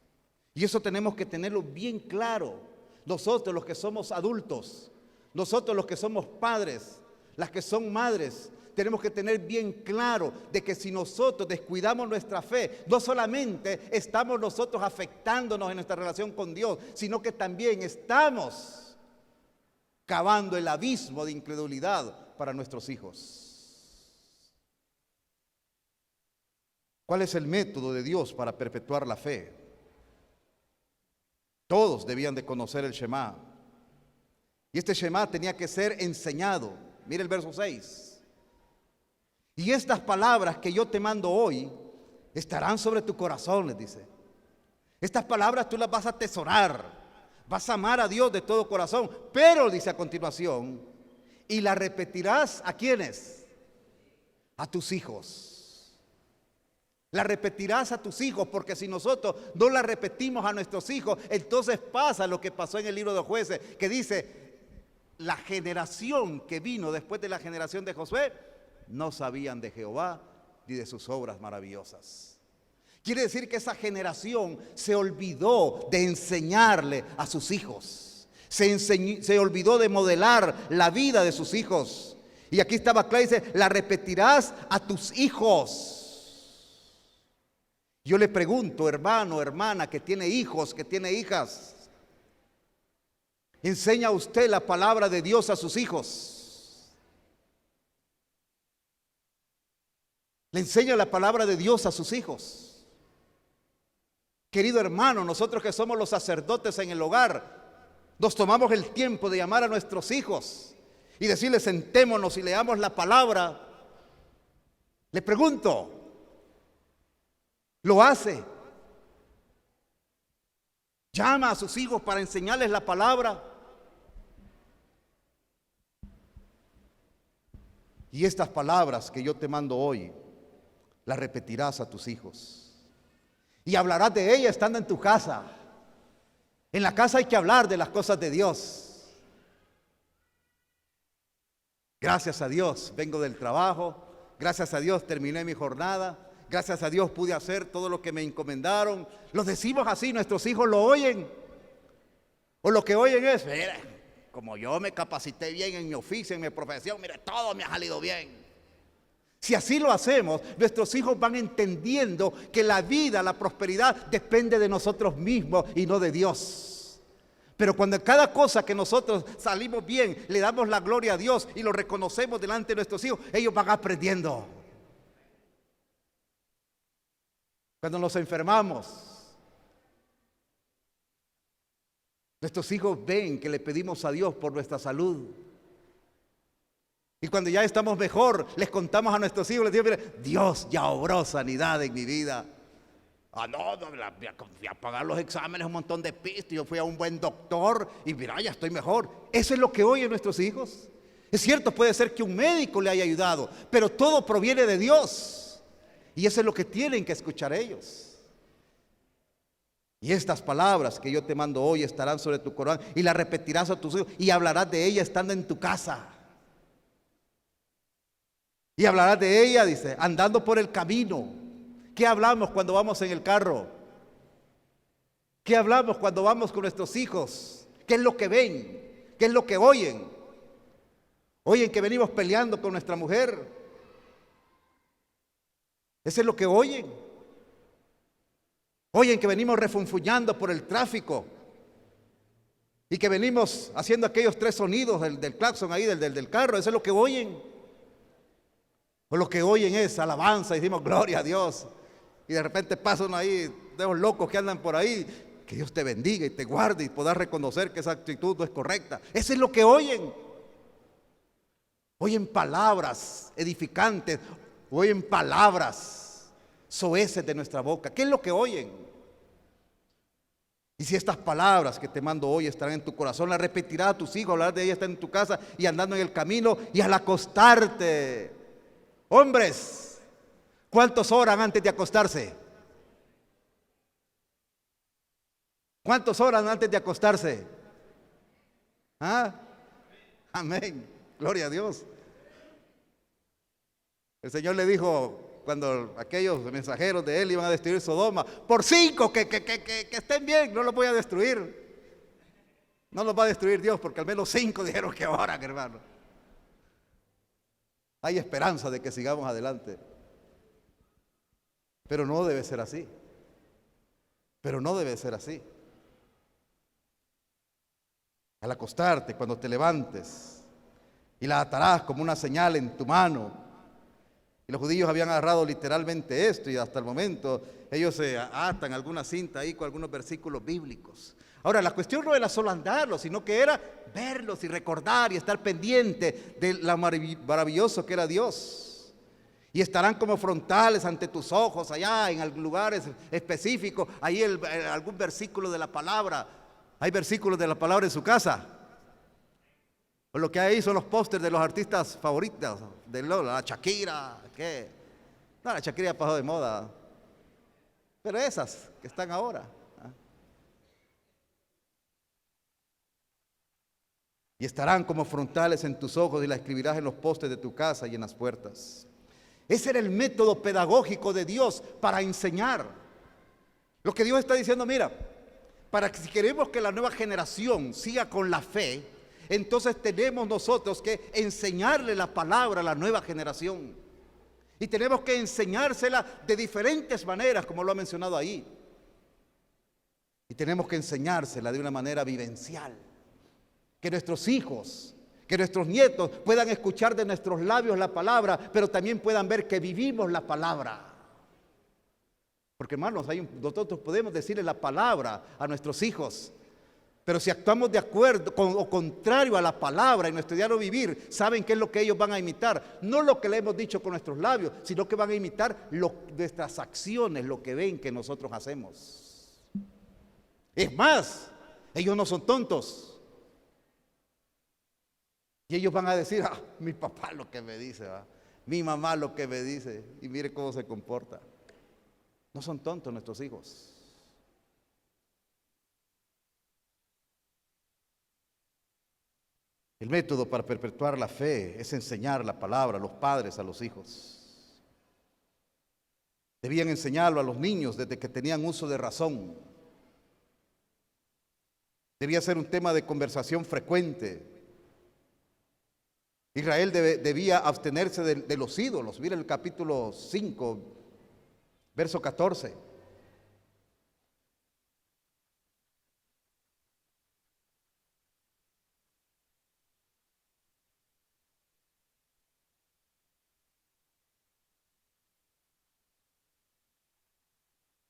Y eso tenemos que tenerlo bien claro. Nosotros los que somos adultos, nosotros los que somos padres, las que son madres, tenemos que tener bien claro de que si nosotros descuidamos nuestra fe, no solamente estamos nosotros afectándonos en nuestra relación con Dios, sino que también estamos cavando el abismo de incredulidad para nuestros hijos. ¿Cuál es el método de Dios para perpetuar la fe? Todos debían de conocer el Shema. Y este Shema tenía que ser enseñado. Mire el verso 6. Y estas palabras que yo te mando hoy estarán sobre tu corazón, les dice. Estas palabras tú las vas a atesorar. Vas a amar a Dios de todo corazón. Pero, dice a continuación, y la repetirás ¿a quiénes? A tus hijos. La repetirás a tus hijos, porque si nosotros no la repetimos a nuestros hijos, entonces pasa lo que pasó en el libro de Jueces, que dice, la generación que vino después de la generación de Josué, no sabían de Jehová ni de sus obras maravillosas. Quiere decir que esa generación se olvidó de enseñarle a sus hijos. Se olvidó de modelar la vida de sus hijos. Y aquí estaba claro, dice, la repetirás a tus hijos. Yo le pregunto, hermano, hermana, que tiene hijos, que tiene hijas, ¿enseña usted la palabra de Dios a sus hijos? ¿Le enseña la palabra de Dios a sus hijos? Querido hermano, nosotros que somos los sacerdotes en el hogar, nos tomamos el tiempo de llamar a nuestros hijos y decirles, sentémonos y leamos la palabra. Le pregunto, ¿lo hace? ¿Llama a sus hijos para enseñarles la palabra? Y estas palabras que yo te mando hoy, las repetirás a tus hijos. Y hablarás de ellas estando en tu casa. En la casa hay que hablar de las cosas de Dios. Gracias a Dios vengo del trabajo, gracias a Dios terminé mi jornada, gracias a Dios pude hacer todo lo que me encomendaron. Lo decimos así, nuestros hijos lo oyen. O lo que oyen es, mire, como yo me capacité bien en mi oficio, en mi profesión, mire, todo me ha salido bien. Si así lo hacemos, nuestros hijos van entendiendo que la vida, la prosperidad depende de nosotros mismos y no de Dios. Pero cuando cada cosa que nosotros salimos bien, le damos la gloria a Dios y lo reconocemos delante de nuestros hijos, ellos van aprendiendo. Cuando nos enfermamos, nuestros hijos ven que le pedimos a Dios por nuestra salud. Y cuando ya estamos mejor, les contamos a nuestros hijos, les digo, mire, Dios ya obró sanidad en mi vida. No, fui a pagar los exámenes, un montón de pistas, yo fui a un buen doctor y mira, ya estoy mejor. Eso es lo que oyen nuestros hijos. Es cierto, puede ser que un médico le haya ayudado, pero todo proviene de Dios. Y eso es lo que tienen que escuchar ellos. Y estas palabras que yo te mando hoy estarán sobre tu corazón y las repetirás a tus hijos y hablarás de ellas estando en tu casa. Y hablarás de ella, dice, andando por el camino. ¿Qué hablamos cuando vamos en el carro? ¿Qué hablamos cuando vamos con nuestros hijos? ¿Qué es lo que ven? ¿Qué es lo que oyen? ¿Oyen que venimos peleando con nuestra mujer? ¿Eso es lo que oyen? ¿Oyen que venimos refunfuñando por el tráfico? Y que venimos haciendo aquellos 3 sonidos del claxon ahí, del carro. ¿Eso es lo que oyen? O lo que oyen es alabanza y decimos gloria a Dios. Y de repente pasan ahí de los locos que andan por ahí. Que Dios te bendiga y te guarde y puedas reconocer que esa actitud no es correcta. Eso es lo que oyen. Oyen palabras edificantes. Oyen palabras soeces de nuestra boca. ¿Qué es lo que oyen? Y si estas palabras que te mando hoy estarán en tu corazón, las repetirás a tus hijos, hablar de ellas están en tu casa y andando en el camino y al acostarte. Hombres, ¿cuántos oran antes de acostarse? ¿Cuántos oran antes de acostarse? ¿Ah? Amén. Gloria a Dios. El Señor le dijo cuando aquellos mensajeros de Él iban a destruir Sodoma, por 5 que estén bien, no los voy a destruir. No los va a destruir Dios porque al menos 5 dijeron que oran, hermano. Hay esperanza de que sigamos adelante. Pero no debe ser así. Pero no debe ser así. Al acostarte, cuando te levantes, y la atarás como una señal en tu mano. Y los judíos habían agarrado literalmente esto, y hasta el momento ellos se atan alguna cinta ahí con algunos versículos bíblicos. Ahora, la cuestión no era solo andarlos, sino que era verlos y recordar y estar pendiente de lo maravilloso que era Dios. Y estarán como frontales ante tus ojos allá en lugares específicos. Ahí algún versículo de la palabra. Hay versículos de la palabra en su casa. O lo que hay son los pósters de los artistas favoritos. De la Shakira. ¿Qué? No, la Shakira ya pasó de moda. Pero esas que están ahora. Y estarán como frontales en tus ojos y la escribirás en los postes de tu casa y en las puertas. Ese era el método pedagógico de Dios para enseñar. Lo que Dios está diciendo, mira, para que si queremos que la nueva generación siga con la fe, entonces tenemos nosotros que enseñarle la palabra a la nueva generación. Y tenemos que enseñársela de diferentes maneras, como lo ha mencionado ahí. Y tenemos que enseñársela de una manera vivencial. Que nuestros hijos, que nuestros nietos puedan escuchar de nuestros labios la palabra, pero también puedan ver que vivimos la palabra. Porque hermanos, nosotros podemos decirle la palabra a nuestros hijos, pero si actuamos de acuerdo o contrario a la palabra en nuestro diario vivir, ¿saben qué es lo que ellos van a imitar? No lo que le hemos dicho con nuestros labios, sino que van a imitar nuestras acciones, lo que ven que nosotros hacemos. Es más, ellos no son tontos. Y ellos van a decir, mi papá lo que me dice, mi mamá lo que me dice, y mire cómo se comporta. No son tontos nuestros hijos. El método para perpetuar la fe es enseñar la palabra a los padres, a los hijos. Debían enseñarlo a los niños desde que tenían uso de razón. Debía ser un tema de conversación frecuente. Israel debía abstenerse de los ídolos. Mira el capítulo 5, verso 14.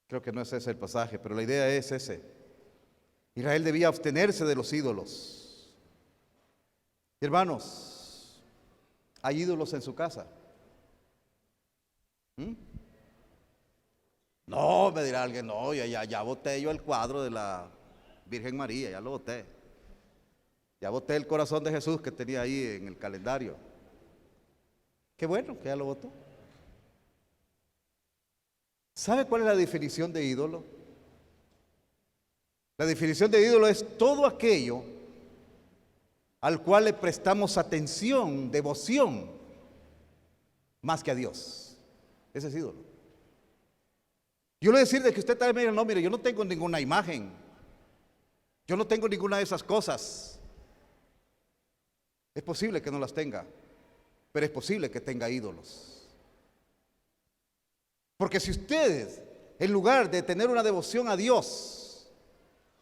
Creo que no es ese el pasaje, pero la idea es ese. Israel debía abstenerse de los ídolos. Hermanos, ¿hay ídolos en su casa? No, me dirá alguien, no, ya boté yo el cuadro de la Virgen María, ya lo boté. Ya boté el corazón de Jesús que tenía ahí en el calendario. Qué bueno que ya lo botó. ¿Sabe cuál es la definición de ídolo? La definición de ídolo es todo aquello al cual le prestamos atención, devoción, más que a Dios. Ese es ídolo. Yo le voy a decir de que usted también, no, mire, yo no tengo ninguna imagen. Yo no tengo ninguna de esas cosas. Es posible que no las tenga, pero es posible que tenga ídolos. Porque si usted, en lugar de tener una devoción a Dios,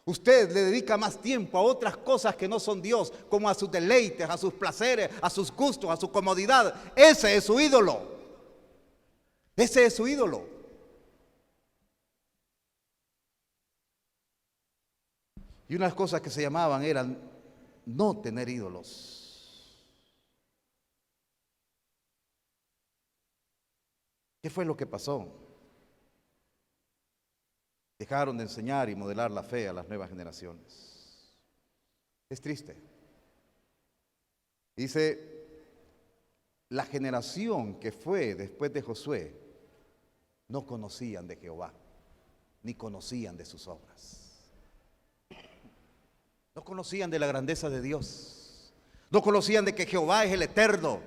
usted le dedica más tiempo a otras cosas que no son Dios, como a sus deleites, a sus placeres, a sus gustos, a su comodidad, ese es su ídolo. Ese es su ídolo. Y unas cosas que se llamaban eran no tener ídolos. ¿Qué fue lo que pasó? Dejaron de enseñar y modelar la fe a las nuevas generaciones. Es triste. Dice, la generación que fue después de Josué no conocían de Jehová, ni conocían de sus obras. No conocían de la grandeza de Dios. No conocían de que Jehová es el eterno,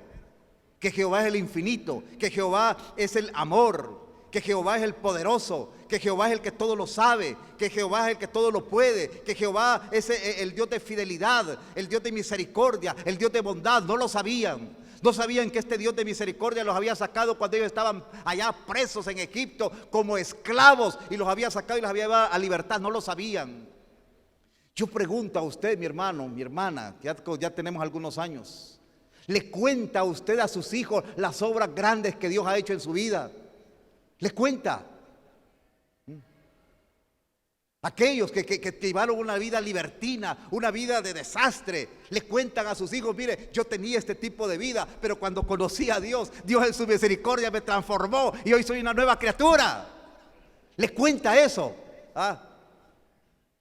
que Jehová es el infinito, que Jehová es el amor, que Jehová es el poderoso, que Jehová es el que todo lo sabe, que Jehová es el que todo lo puede, que Jehová es el Dios de fidelidad, el Dios de misericordia, el Dios de bondad. No lo sabían. No sabían que este Dios de misericordia los había sacado cuando ellos estaban allá presos en Egipto como esclavos y los había sacado y los había llevado a libertad. No lo sabían. Yo pregunto a usted, mi hermano, mi hermana, que ya tenemos algunos años, ¿le cuenta a usted a sus hijos las obras grandes que Dios ha hecho en su vida? ¿Le cuenta? Aquellos que llevaron una vida libertina, una vida de desastre, le cuentan a sus hijos, mire, yo tenía este tipo de vida, pero cuando conocí a Dios, Dios en su misericordia me transformó y hoy soy una nueva criatura. ¿Le cuenta eso?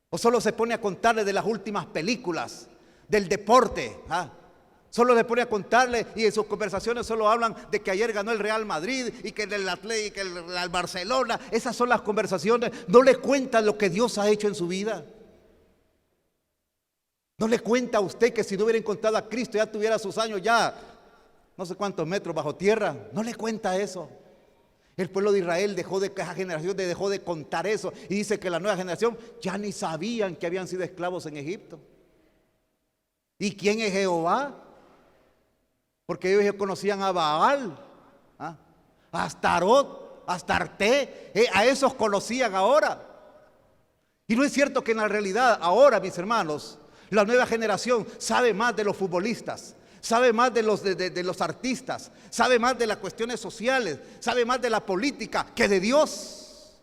¿O solo se pone a contarle de las últimas películas, del deporte? Solo le pone a contarle y en sus conversaciones solo hablan de que ayer ganó el Real Madrid y que el Atlético, que el Barcelona. Esas son las conversaciones. No le cuentan lo que Dios ha hecho en su vida. No le cuenta a usted que si no hubiera encontrado a Cristo ya tuviera sus años ya no sé cuántos metros bajo tierra. No le cuenta eso. El pueblo de Israel esa generación dejó de contar eso. Y dice que la nueva generación ya ni sabían que habían sido esclavos en Egipto. ¿Y quién es Jehová? Porque ellos ya conocían a Baal, a Astarot, a Astarte, a esos conocían ahora. Y no es cierto que en la realidad ahora, mis hermanos, la nueva generación sabe más de los futbolistas, sabe más de los artistas, sabe más de las cuestiones sociales, sabe más de la política que de Dios.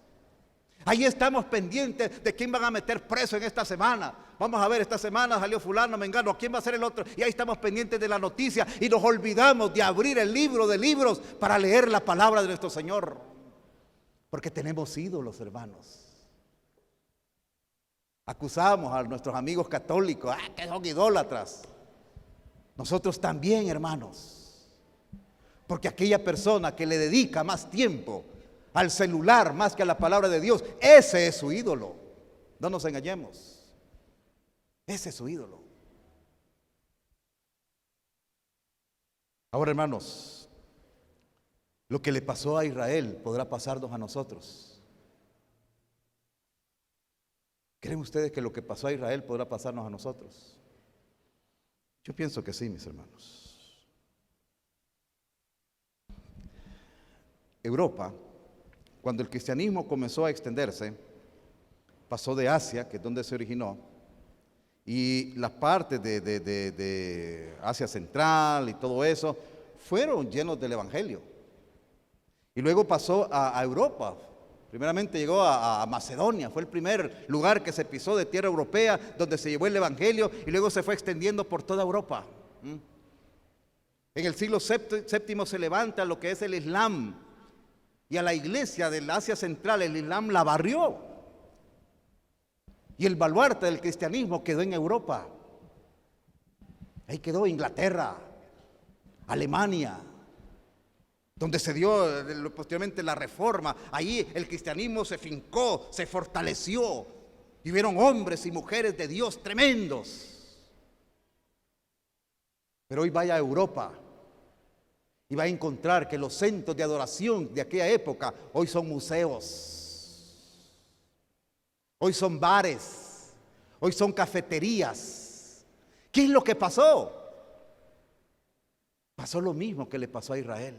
Ahí estamos pendientes de quién van a meter preso en esta semana. Vamos a ver, esta semana salió fulano, mengano, ¿quién va a ser el otro? Y ahí estamos pendientes de la noticia y nos olvidamos de abrir el libro de libros para leer la palabra de nuestro Señor. Porque tenemos ídolos, hermanos. Acusamos a nuestros amigos católicos, que son idólatras. Nosotros también, hermanos. Porque aquella persona que le dedica más tiempo al celular más que a la palabra de Dios, ese es su ídolo. No nos engañemos. Ese es su ídolo. Ahora, hermanos, lo que le pasó a Israel podrá pasarnos a nosotros. ¿Creen ustedes que lo que pasó a Israel podrá pasarnos a nosotros? Yo pienso que sí, mis hermanos. Europa, cuando el cristianismo comenzó a extenderse, pasó de Asia, que es donde se originó, y las partes de Asia Central y todo eso fueron llenos del Evangelio. Y luego pasó a Europa. Primeramente llegó a Macedonia, fue el primer lugar que se pisó de tierra europea donde se llevó el Evangelio, y luego se fue extendiendo por toda Europa. En el siglo VII se levanta lo que es el Islam, y a la iglesia del Asia Central el Islam la barrió. Y el baluarte del cristianismo quedó en Europa. Ahí quedó Inglaterra, Alemania, donde se dio posteriormente la reforma. Ahí el cristianismo se fincó, se fortaleció, y vieron hombres y mujeres de Dios tremendos. Pero hoy vaya a Europa y va a encontrar que los centros de adoración de aquella época hoy son museos. Hoy son bares, hoy son cafeterías. ¿Qué es lo que pasó? Pasó lo mismo que le pasó a Israel.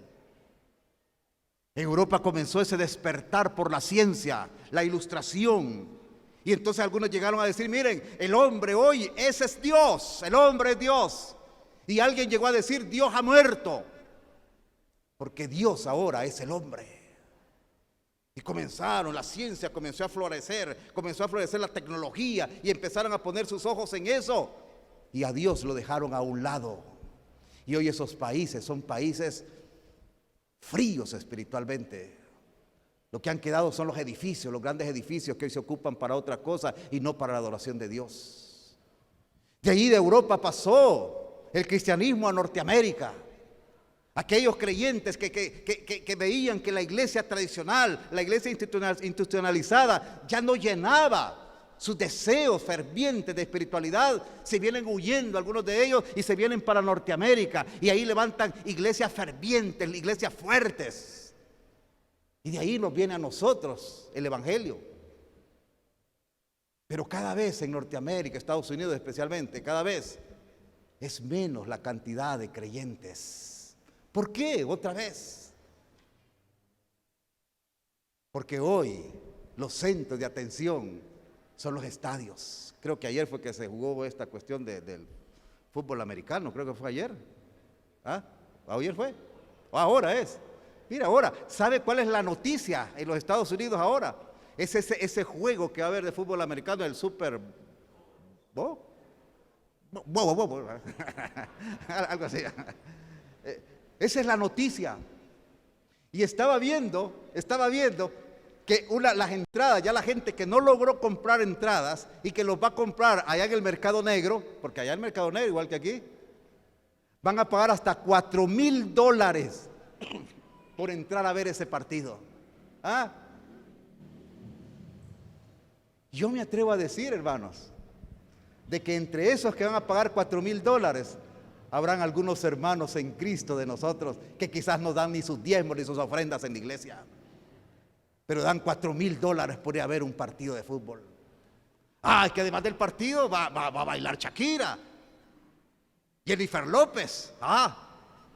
En Europa comenzó ese despertar por la ciencia, la ilustración. Y entonces algunos llegaron a decir, miren, el hombre hoy, ese es Dios, el hombre es Dios. Y alguien llegó a decir, Dios ha muerto, porque Dios ahora es el hombre. Y la ciencia comenzó a florecer la tecnología, y empezaron a poner sus ojos en eso, y a Dios lo dejaron a un lado. Y hoy esos países son países fríos espiritualmente. Lo que han quedado son los edificios, los grandes edificios que hoy se ocupan para otra cosa y no para la adoración de Dios. De ahí de Europa pasó el cristianismo a Norteamérica. Aquellos creyentes que veían que la iglesia tradicional, la iglesia institucionalizada ya no llenaba sus deseos fervientes de espiritualidad, se vienen huyendo algunos de ellos y se vienen para Norteamérica, y ahí levantan iglesias fervientes, iglesias fuertes, y de ahí nos viene a nosotros el evangelio. Pero cada vez en Norteamérica, Estados Unidos especialmente, cada vez es menos la cantidad de creyentes. ¿Por qué? Otra vez. Porque hoy los centros de atención son los estadios. Creo que ayer fue que se jugó esta cuestión del fútbol americano, creo que fue ayer. ¿Ayer fue? Ahora es. Mira, ahora, ¿sabe cuál es la noticia en los Estados Unidos ahora? Es ese juego que va a haber de fútbol americano, el Super Bowl. Algo así. Esa es la noticia. Y estaba viendo que las entradas, ya la gente que no logró comprar entradas y que los va a comprar allá en el mercado negro, porque allá en el mercado negro, igual que aquí, van a pagar hasta $4,000 por entrar a ver ese partido. Yo me atrevo a decir, hermanos, de que entre esos que van a pagar $4,000 habrán algunos hermanos en Cristo de nosotros que quizás no dan ni sus diezmos ni sus ofrendas en la iglesia. pero dan $4,000 por ir a ver un partido de fútbol. Ah, es que además del partido va a bailar Shakira, Jennifer López.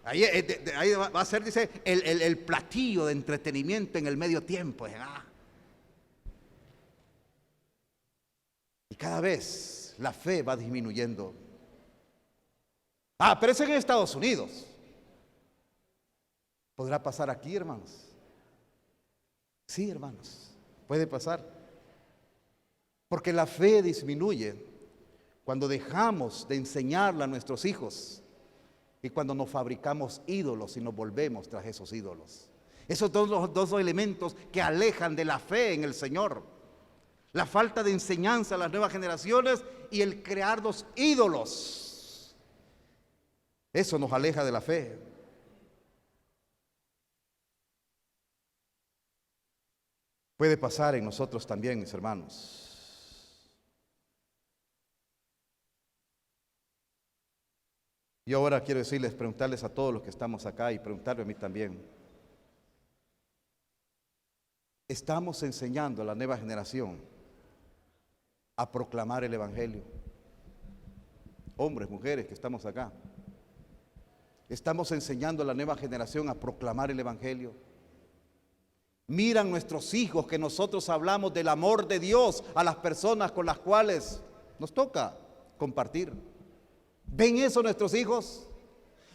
Ahí va a ser, dice, el platillo de entretenimiento en el medio tiempo. Y cada vez la fe va disminuyendo. Pero eso en Estados Unidos. ¿Podrá pasar aquí, hermanos? Sí, hermanos, puede pasar. Porque la fe disminuye cuando dejamos de enseñarle a nuestros hijos y cuando nos fabricamos ídolos y nos volvemos tras esos ídolos. Esos dos elementos que alejan de la fe en el Señor. La falta de enseñanza a las nuevas generaciones y el crear los ídolos. Eso nos aleja de la fe. Puede pasar en nosotros también, mis hermanos. Y ahora quiero decirles, preguntarles a todos los que estamos acá y preguntarme a mí también. ¿Estamos enseñando a la nueva generación a proclamar el Evangelio? Hombres, mujeres que estamos acá. ¿Estamos enseñando a la nueva generación a proclamar el Evangelio? Miran nuestros hijos que nosotros hablamos del amor de Dios a las personas con las cuales nos toca compartir. ¿Ven eso nuestros hijos?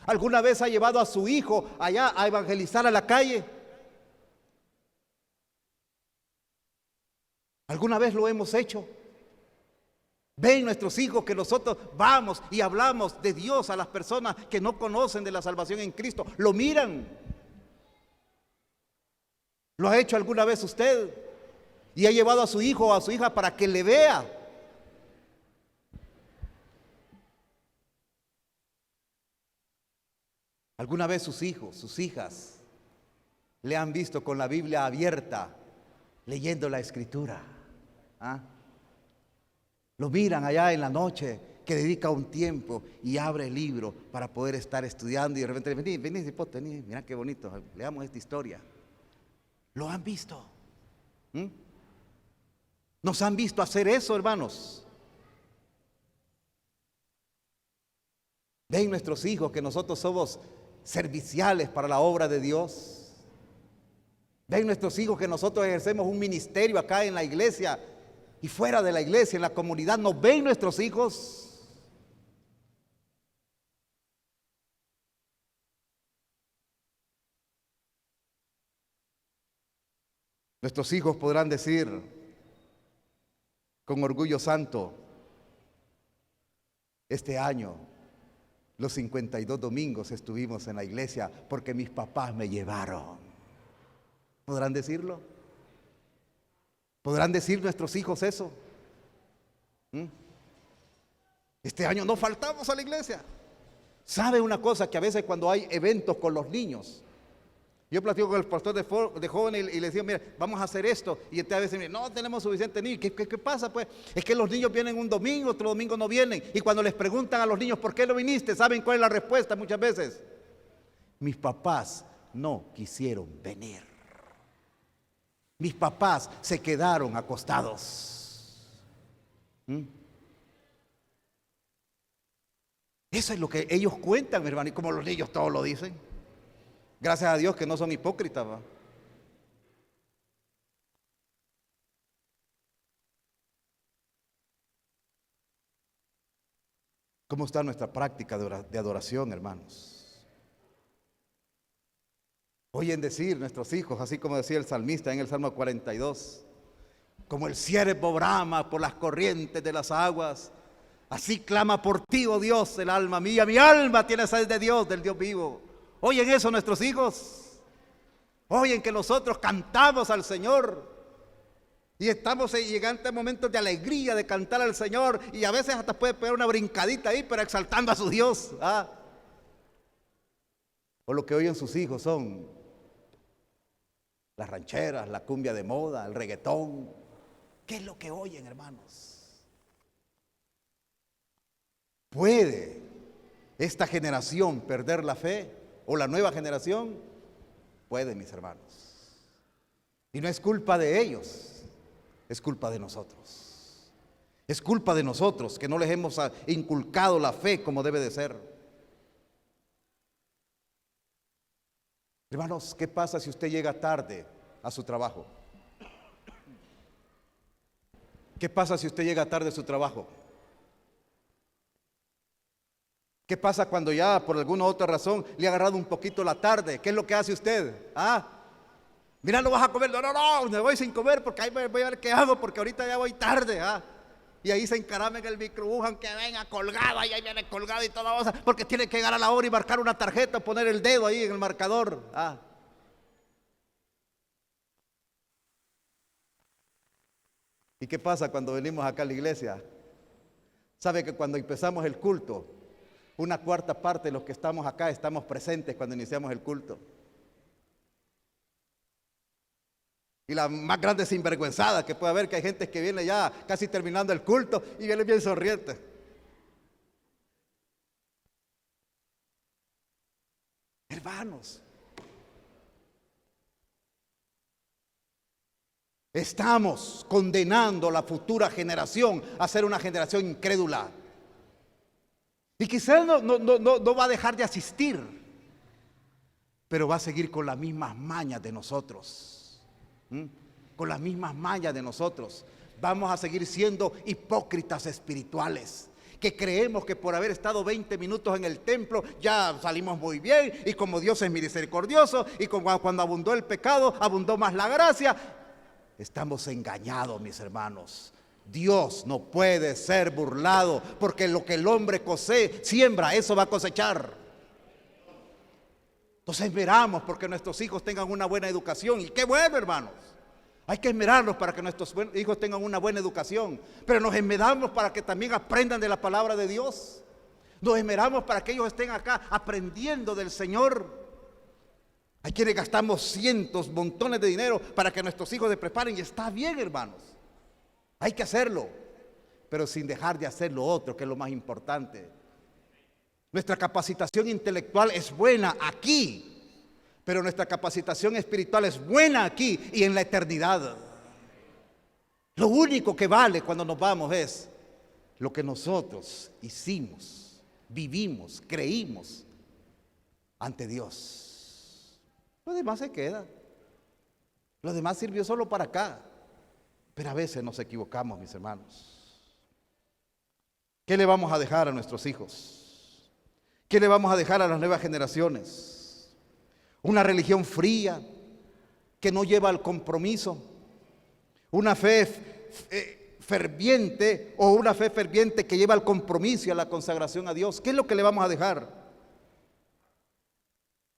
¿Alguna vez ha llevado a su hijo allá a evangelizar a la calle? ¿Alguna vez lo hemos hecho? ¿Ven nuestros hijos que nosotros vamos y hablamos de Dios a las personas que no conocen de la salvación en Cristo? ¿Lo miran? ¿Lo ha hecho alguna vez usted? ¿Y ha llevado a su hijo o a su hija para que le vea? ¿Alguna vez sus hijos, sus hijas, le han visto con la Biblia abierta, leyendo la Escritura? Lo miran allá en la noche, que dedica un tiempo y abre el libro para poder estar estudiando y de repente, vení, cipote, vení, mira qué bonito, leamos esta historia. ¿Lo han visto? ¿Nos han visto hacer eso, hermanos? ¿Ven nuestros hijos que nosotros somos serviciales para la obra de Dios? ¿Ven nuestros hijos que nosotros ejercemos un ministerio acá en la iglesia y fuera de la iglesia, en la comunidad? ¿Nos ven nuestros hijos? Nuestros hijos podrán decir con orgullo santo: este año, los 52 domingos estuvimos en la iglesia porque mis papás me llevaron. ¿Podrán decirlo? ¿Podrán decir nuestros hijos eso? Este año no faltamos a la iglesia. ¿Sabe una cosa? Que a veces cuando hay eventos con los niños, yo platico con el pastor de jóvenes y les digo, mira, vamos a hacer esto. Y a veces me dice, no tenemos suficiente niños. ¿Qué pasa pues? Es que los niños vienen un domingo, otro domingo no vienen. Y cuando les preguntan a los niños, ¿por qué no viniste? ¿Saben cuál es la respuesta muchas veces? Mis papás no quisieron venir. Mis papás se quedaron acostados. Eso es lo que ellos cuentan, mi hermano. Y como los niños todos lo dicen. Gracias a Dios que no son hipócritas, ¿va? ¿Cómo está nuestra práctica de adoración, hermanos? Oyen decir nuestros hijos, así como decía el salmista en el Salmo 42, como el ciervo brama por las corrientes de las aguas, así clama por ti, oh Dios, el alma mía. Mi alma tiene sed de Dios, del Dios vivo. ¿Oyen eso nuestros hijos? ¿Oyen que nosotros cantamos al Señor? Y estamos llegando a momentos de alegría de cantar al Señor. Y a veces hasta puede pegar una brincadita ahí, pero exaltando a su Dios. O lo que oyen sus hijos son las rancheras, la cumbia de moda, el reggaetón. ¿Qué es lo que oyen, hermanos? ¿Puede esta generación perder la fe? ¿O la nueva generación? Puede, mis hermanos. Y no es culpa de ellos, es culpa de nosotros. Es culpa de nosotros que no les hemos inculcado la fe como debe de ser. Hermanos, ¿qué pasa si usted llega tarde a su trabajo? ¿Qué pasa si usted llega tarde a su trabajo? ¿Qué pasa cuando ya por alguna otra razón le ha agarrado un poquito la tarde? ¿Qué es lo que hace usted? Mira, no vas a comer. No, me voy sin comer porque ahí voy a ver qué hago porque ahorita ya voy tarde. Y ahí se encarama en el microbús, aunque venga colgado, ahí viene colgado y toda cosa, porque tiene que llegar a la hora y marcar una tarjeta, poner el dedo ahí en el marcador. ¿Y qué pasa cuando venimos acá a la iglesia? ¿Sabe que cuando empezamos el culto, una cuarta parte de los que estamos acá estamos presentes cuando iniciamos el culto? Y la más grande sinvergüenzada que puede haber, que hay gente que viene ya casi terminando el culto y viene bien sonriente. Hermanos, estamos condenando a la futura generación a ser una generación incrédula. Y quizás no va a dejar de asistir, pero va a seguir con las mismas mañas de nosotros. Con las mismas mañas de nosotros. Vamos a seguir siendo hipócritas espirituales, que creemos que por haber estado 20 minutos en el templo ya salimos muy bien, y como Dios es misericordioso, y como cuando abundó el pecado, abundó más la gracia. Estamos engañados, mis hermanos. Dios no puede ser burlado, porque lo que el hombre siembra, eso va a cosechar. Entonces esmeramos porque nuestros hijos tengan una buena educación. Y qué bueno, hermanos. Hay que esmerarnos para que nuestros hijos tengan una buena educación. Pero nos esmeramos para que también aprendan de la palabra de Dios. Nos esmeramos para que ellos estén acá aprendiendo del Señor. Hay quienes gastamos cientos, montones de dinero para que nuestros hijos se preparen. Y está bien, hermanos. Hay que hacerlo. Pero sin dejar de hacer lo otro, que es lo más importante. Nuestra capacitación intelectual es buena aquí, pero nuestra capacitación espiritual es buena aquí y en la eternidad. Lo único que vale cuando nos vamos es lo que nosotros hicimos, vivimos, creímos ante Dios. Lo demás se queda. Lo demás sirvió solo para acá. Pero a veces nos equivocamos, mis hermanos. ¿Qué le vamos a dejar a nuestros hijos? ¿Qué le vamos a dejar a las nuevas generaciones? Una religión fría que no lleva al compromiso. Una fe ferviente o una fe ferviente que lleva al compromiso y a la consagración a Dios. ¿Qué es lo que le vamos a dejar?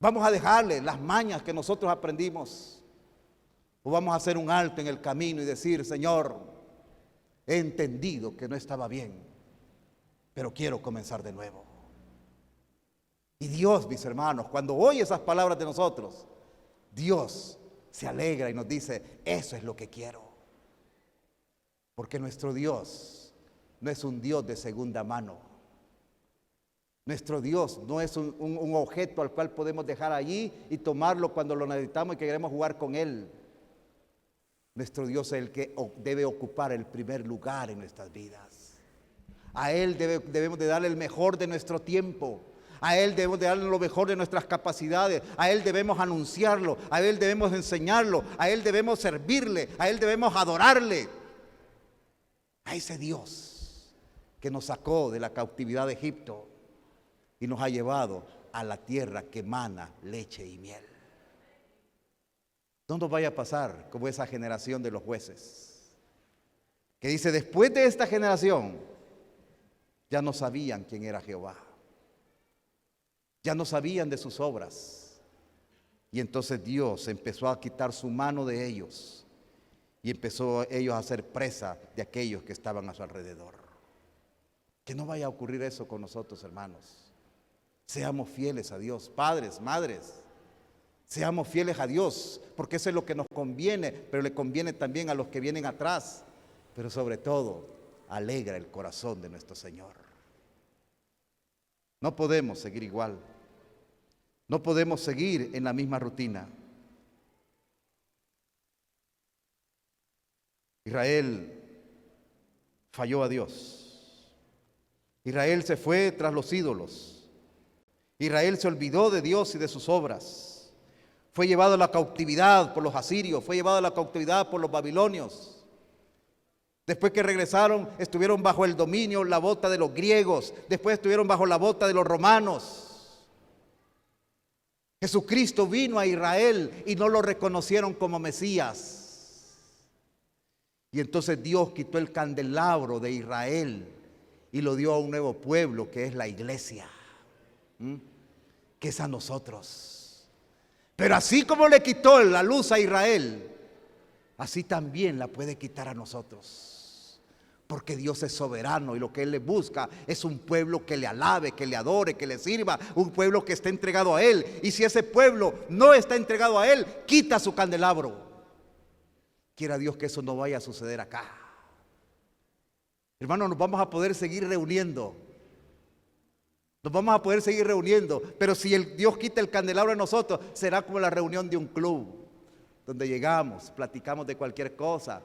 ¿Vamos a dejarle las mañas que nosotros aprendimos? ¿O vamos a hacer un alto en el camino y decir, Señor, he entendido que no estaba bien, pero quiero comenzar de nuevo? Y Dios, mis hermanos, cuando oye esas palabras de nosotros, Dios se alegra y nos dice, eso es lo que quiero. Porque nuestro Dios no es un Dios de segunda mano. Nuestro Dios no es un objeto al cual podemos dejar allí y tomarlo cuando lo necesitamos y que queremos jugar con él. Nuestro Dios es el que debe ocupar el primer lugar en nuestras vidas. A Él debemos de darle el mejor de nuestro tiempo. A Él debemos de darle lo mejor de nuestras capacidades. A Él debemos anunciarlo. A Él debemos enseñarlo. A Él debemos servirle. A Él debemos adorarle. A ese Dios que nos sacó de la cautividad de Egipto y nos ha llevado a la tierra que emana leche y miel. No nos vaya a pasar como esa generación de los jueces, que dice, después de esta generación, ya no sabían quién era Jehová. Ya no sabían de sus obras. Y entonces Dios empezó a quitar su mano de ellos y empezó ellos a ser presa de aquellos que estaban a su alrededor. Que no vaya a ocurrir eso con nosotros, hermanos. Seamos fieles a Dios, padres, madres. Seamos fieles a Dios, porque eso es lo que nos conviene, pero le conviene también a los que vienen atrás. Pero sobre todo, alegra el corazón de nuestro Señor. No podemos seguir igual. No podemos seguir en la misma rutina. Israel falló a Dios. Israel se fue tras los ídolos. Israel se olvidó de Dios y de sus obras. Fue llevado a la cautividad por los asirios, fue llevado a la cautividad por los babilonios. Después que regresaron, estuvieron bajo el dominio, la bota de los griegos. Después estuvieron bajo la bota de los romanos. Jesucristo vino a Israel y no lo reconocieron como Mesías. Y entonces Dios quitó el candelabro de Israel y lo dio a un nuevo pueblo que es la iglesia, que es a nosotros. Pero así como le quitó la luz a Israel, así también la puede quitar a nosotros. Porque Dios es soberano y lo que Él le busca es un pueblo que le alabe, que le adore, que le sirva, un pueblo que esté entregado a Él. Y si ese pueblo no está entregado a Él, quita su candelabro. Quiera Dios que eso no vaya a suceder acá. Hermanos, nos vamos a poder seguir reuniendo. Nos vamos a poder seguir reuniendo. Pero si Dios quita el candelabro a nosotros, será como la reunión de un club, donde llegamos, platicamos de cualquier cosa.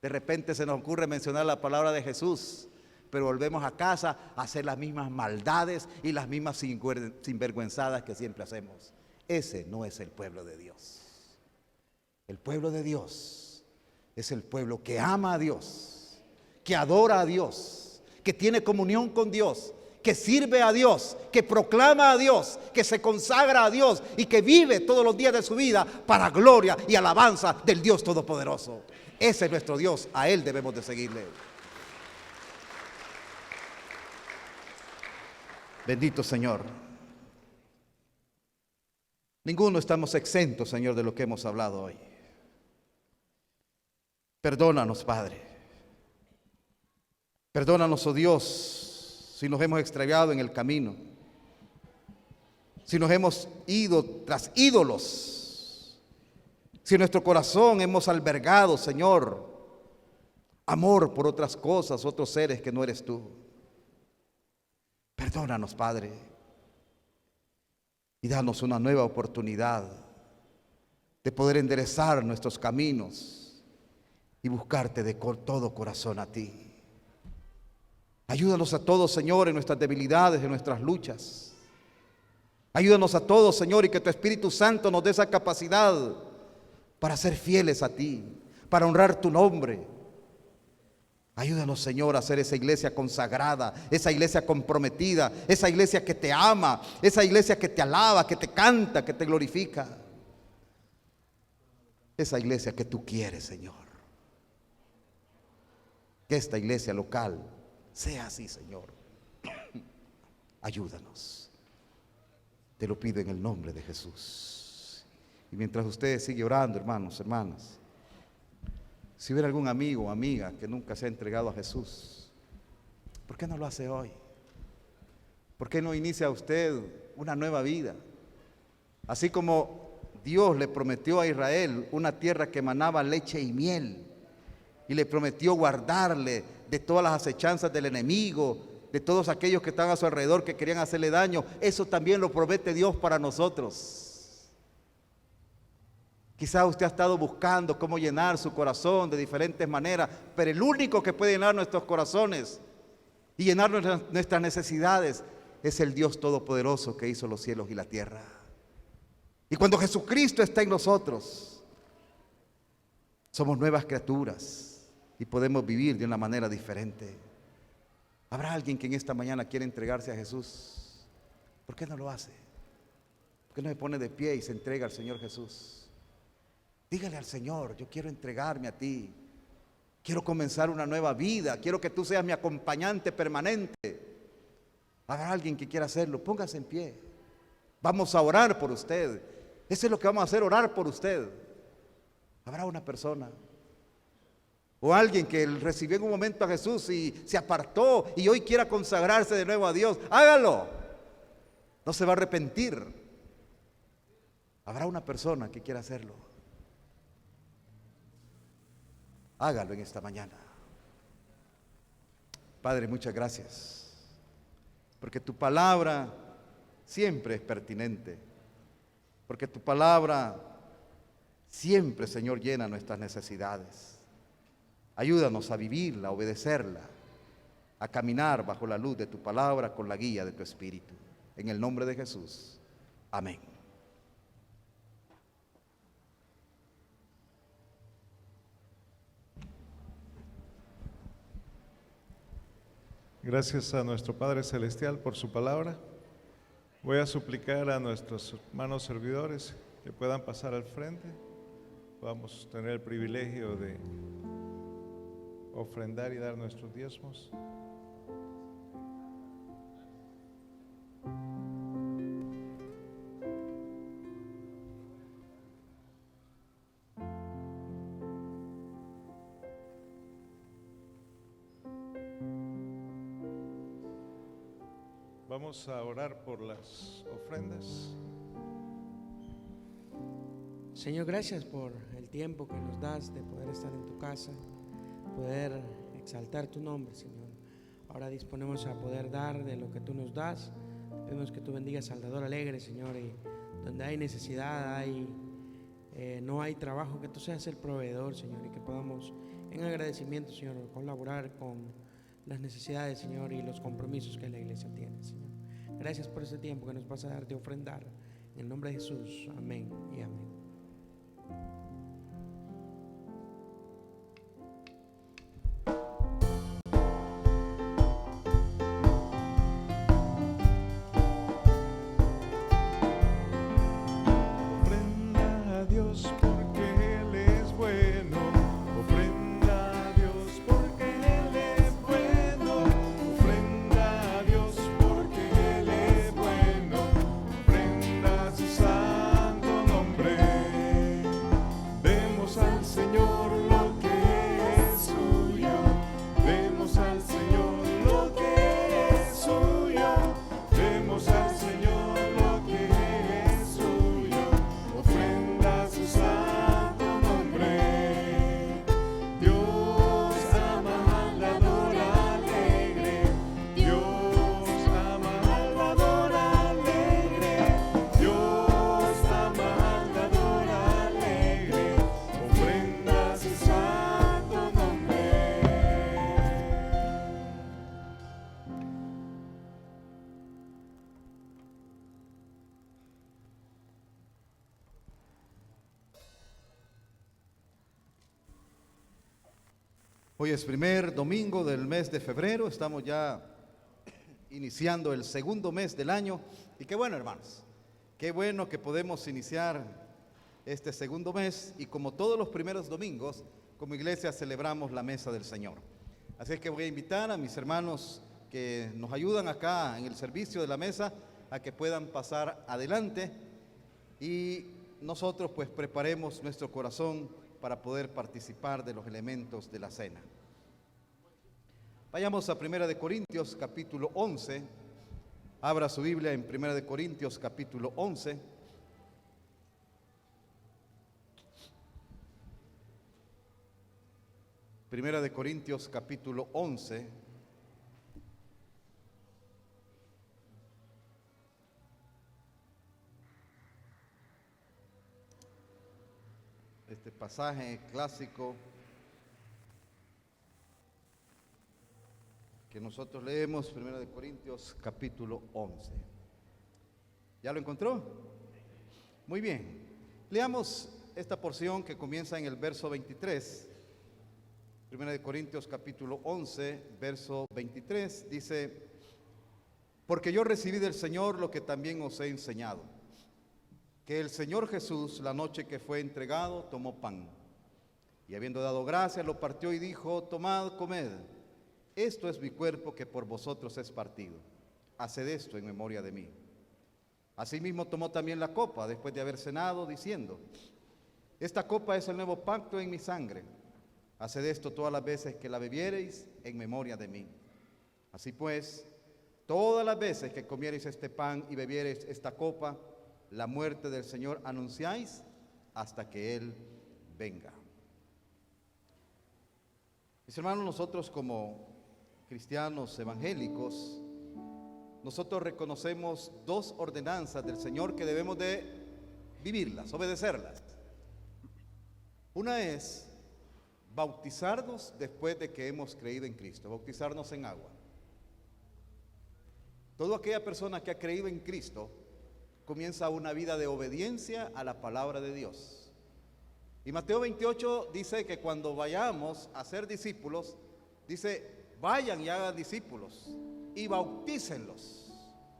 De repente se nos ocurre mencionar la palabra de Jesús, pero volvemos a casa a hacer las mismas maldades y las mismas sinvergüenzadas que siempre hacemos. Ese no es el pueblo de Dios. El pueblo de Dios es el pueblo que ama a Dios, que adora a Dios, que tiene comunión con Dios, que sirve a Dios, que proclama a Dios, que se consagra a Dios y que vive todos los días de su vida para gloria y alabanza del Dios Todopoderoso. Ese es nuestro Dios, a Él debemos de seguirle. Bendito Señor. Ninguno estamos exentos, Señor, de lo que hemos hablado hoy. Perdónanos, Padre. Perdónanos, oh Dios, si nos hemos extraviado en el camino, si nos hemos ido tras ídolos, si en nuestro corazón hemos albergado, Señor, amor por otras cosas, otros seres que no eres tú. Perdónanos, Padre, y danos una nueva oportunidad de poder enderezar nuestros caminos y buscarte de todo corazón a ti. Ayúdanos a todos, Señor, en nuestras debilidades, en nuestras luchas. Ayúdanos a todos, Señor, y que tu Espíritu Santo nos dé esa capacidad para ser fieles a ti, para honrar tu nombre. Ayúdanos, Señor, a ser esa iglesia consagrada, esa iglesia comprometida, esa iglesia que te ama, esa iglesia que te alaba, que te canta, que te glorifica. Esa iglesia que tú quieres, Señor. Que esta iglesia local sea así, Señor. Ayúdanos. Te lo pido en el nombre de Jesús. Y mientras usted sigue orando, hermanos, hermanas, si hubiera algún amigo o amiga que nunca se ha entregado a Jesús, ¿por qué no lo hace hoy? ¿Por qué no inicia usted una nueva vida? Así como Dios le prometió a Israel una tierra que emanaba leche y miel, y le prometió guardarle de todas las acechanzas del enemigo, de todos aquellos que están a su alrededor que querían hacerle daño. Eso también lo promete Dios para nosotros. Quizás usted ha estado buscando cómo llenar su corazón de diferentes maneras, pero el único que puede llenar nuestros corazones y llenar nuestras necesidades es el Dios Todopoderoso que hizo los cielos y la tierra. Y cuando Jesucristo está en nosotros, somos nuevas criaturas y podemos vivir de una manera diferente. ¿Habrá alguien que en esta mañana quiere entregarse a Jesús? ¿Por qué no lo hace? ¿Por qué no se pone de pie y se entrega al Señor Jesús? Dígale al Señor: yo quiero entregarme a ti, quiero comenzar una nueva vida, quiero que tú seas mi acompañante permanente. ¿Habrá alguien que quiera hacerlo? Póngase en pie. Vamos a orar por usted. Eso es lo que vamos a hacer, orar por usted. ¿Habrá una persona o alguien que recibió en un momento a Jesús y se apartó y hoy quiera consagrarse de nuevo a Dios? Hágalo, no se va a arrepentir. ¿Habrá una persona que quiera hacerlo? Hágalo en esta mañana. Padre, muchas gracias, porque tu palabra siempre es pertinente, porque tu palabra siempre, Señor, llena nuestras necesidades. Ayúdanos a vivirla, a obedecerla, a caminar bajo la luz de tu palabra con la guía de tu Espíritu. En el nombre de Jesús. Amén. Gracias a nuestro Padre Celestial por su palabra. Voy a suplicar a nuestros hermanos servidores que puedan pasar al frente. Podamos tener el privilegio de ofrendar y dar nuestros diezmos. Vamos a orar por las ofrendas. Señor, gracias por el tiempo que nos das de poder estar en tu casa, poder exaltar tu nombre, Señor. Ahora disponemos a poder dar de lo que tú nos das. Pedimos que tú bendigas al dador alegre, Señor, y donde hay necesidad, no hay trabajo, que tú seas el proveedor, Señor, y que podamos en agradecimiento, Señor, colaborar con las necesidades, Señor, y los compromisos que la iglesia tiene, Señor. Gracias por este tiempo que nos vas a dar de ofrendar. En el nombre de Jesús, amén y amén. Ofrenda a Dios porque Él es bueno. Ofrenda a Dios porque Él es bueno. Ofrenda a Dios porque Él es bueno. Ofrenda a su santo nombre. Demos al Señor lo que es suyo. Demos al Señor lo que es suyo. Demos al Señor lo que es suyo. Ofrenda a su santo nombre. Dios ama al dador alegre. Dios ama al dador alegre. Dios ama al dador alegre. Ofrenda a su santo nombre. Hoy es primer domingo del mes de febrero, estamos ya iniciando el segundo mes del año y qué bueno, hermanos, qué bueno que podemos iniciar este segundo mes y como todos los primeros domingos, como iglesia celebramos la mesa del Señor. Así es que voy a invitar a mis hermanos que nos ayudan acá en el servicio de la mesa a que puedan pasar adelante y nosotros pues preparemos nuestro corazón para poder participar de los elementos de la cena. Vayamos a 1 de Corintios capítulo 11. Abra su Biblia en 1 de Corintios capítulo 11. Primera de Corintios capítulo 11. Este pasaje clásico que nosotros leemos, 1 de Corintios capítulo 11. ¿Ya lo encontró? Muy bien. Leamos esta porción que comienza en el verso 23. 1 de Corintios capítulo 11, verso 23, dice: porque yo recibí del Señor lo que también os he enseñado, que el Señor Jesús, la noche que fue entregado, tomó pan, y habiendo dado gracias, lo partió y dijo: tomad, comed, esto es mi cuerpo que por vosotros es partido, haced esto en memoria de mí. Asimismo tomó también la copa, después de haber cenado, diciendo: esta copa es el nuevo pacto en mi sangre, haced esto todas las veces que la bebiereis en memoria de mí. Así pues, todas las veces que comiereis este pan y bebiereis esta copa, la muerte del Señor anunciáis hasta que Él venga. Mis hermanos, nosotros como cristianos evangélicos, nosotros reconocemos dos ordenanzas del Señor que debemos de vivirlas, obedecerlas. Una es bautizarnos después de que hemos creído en Cristo, bautizarnos en agua. Toda aquella persona que ha creído en Cristo comienza una vida de obediencia a la palabra de Dios. Y Mateo 28 dice que cuando vayamos a ser discípulos, dice, vayan y hagan discípulos y bautícenlos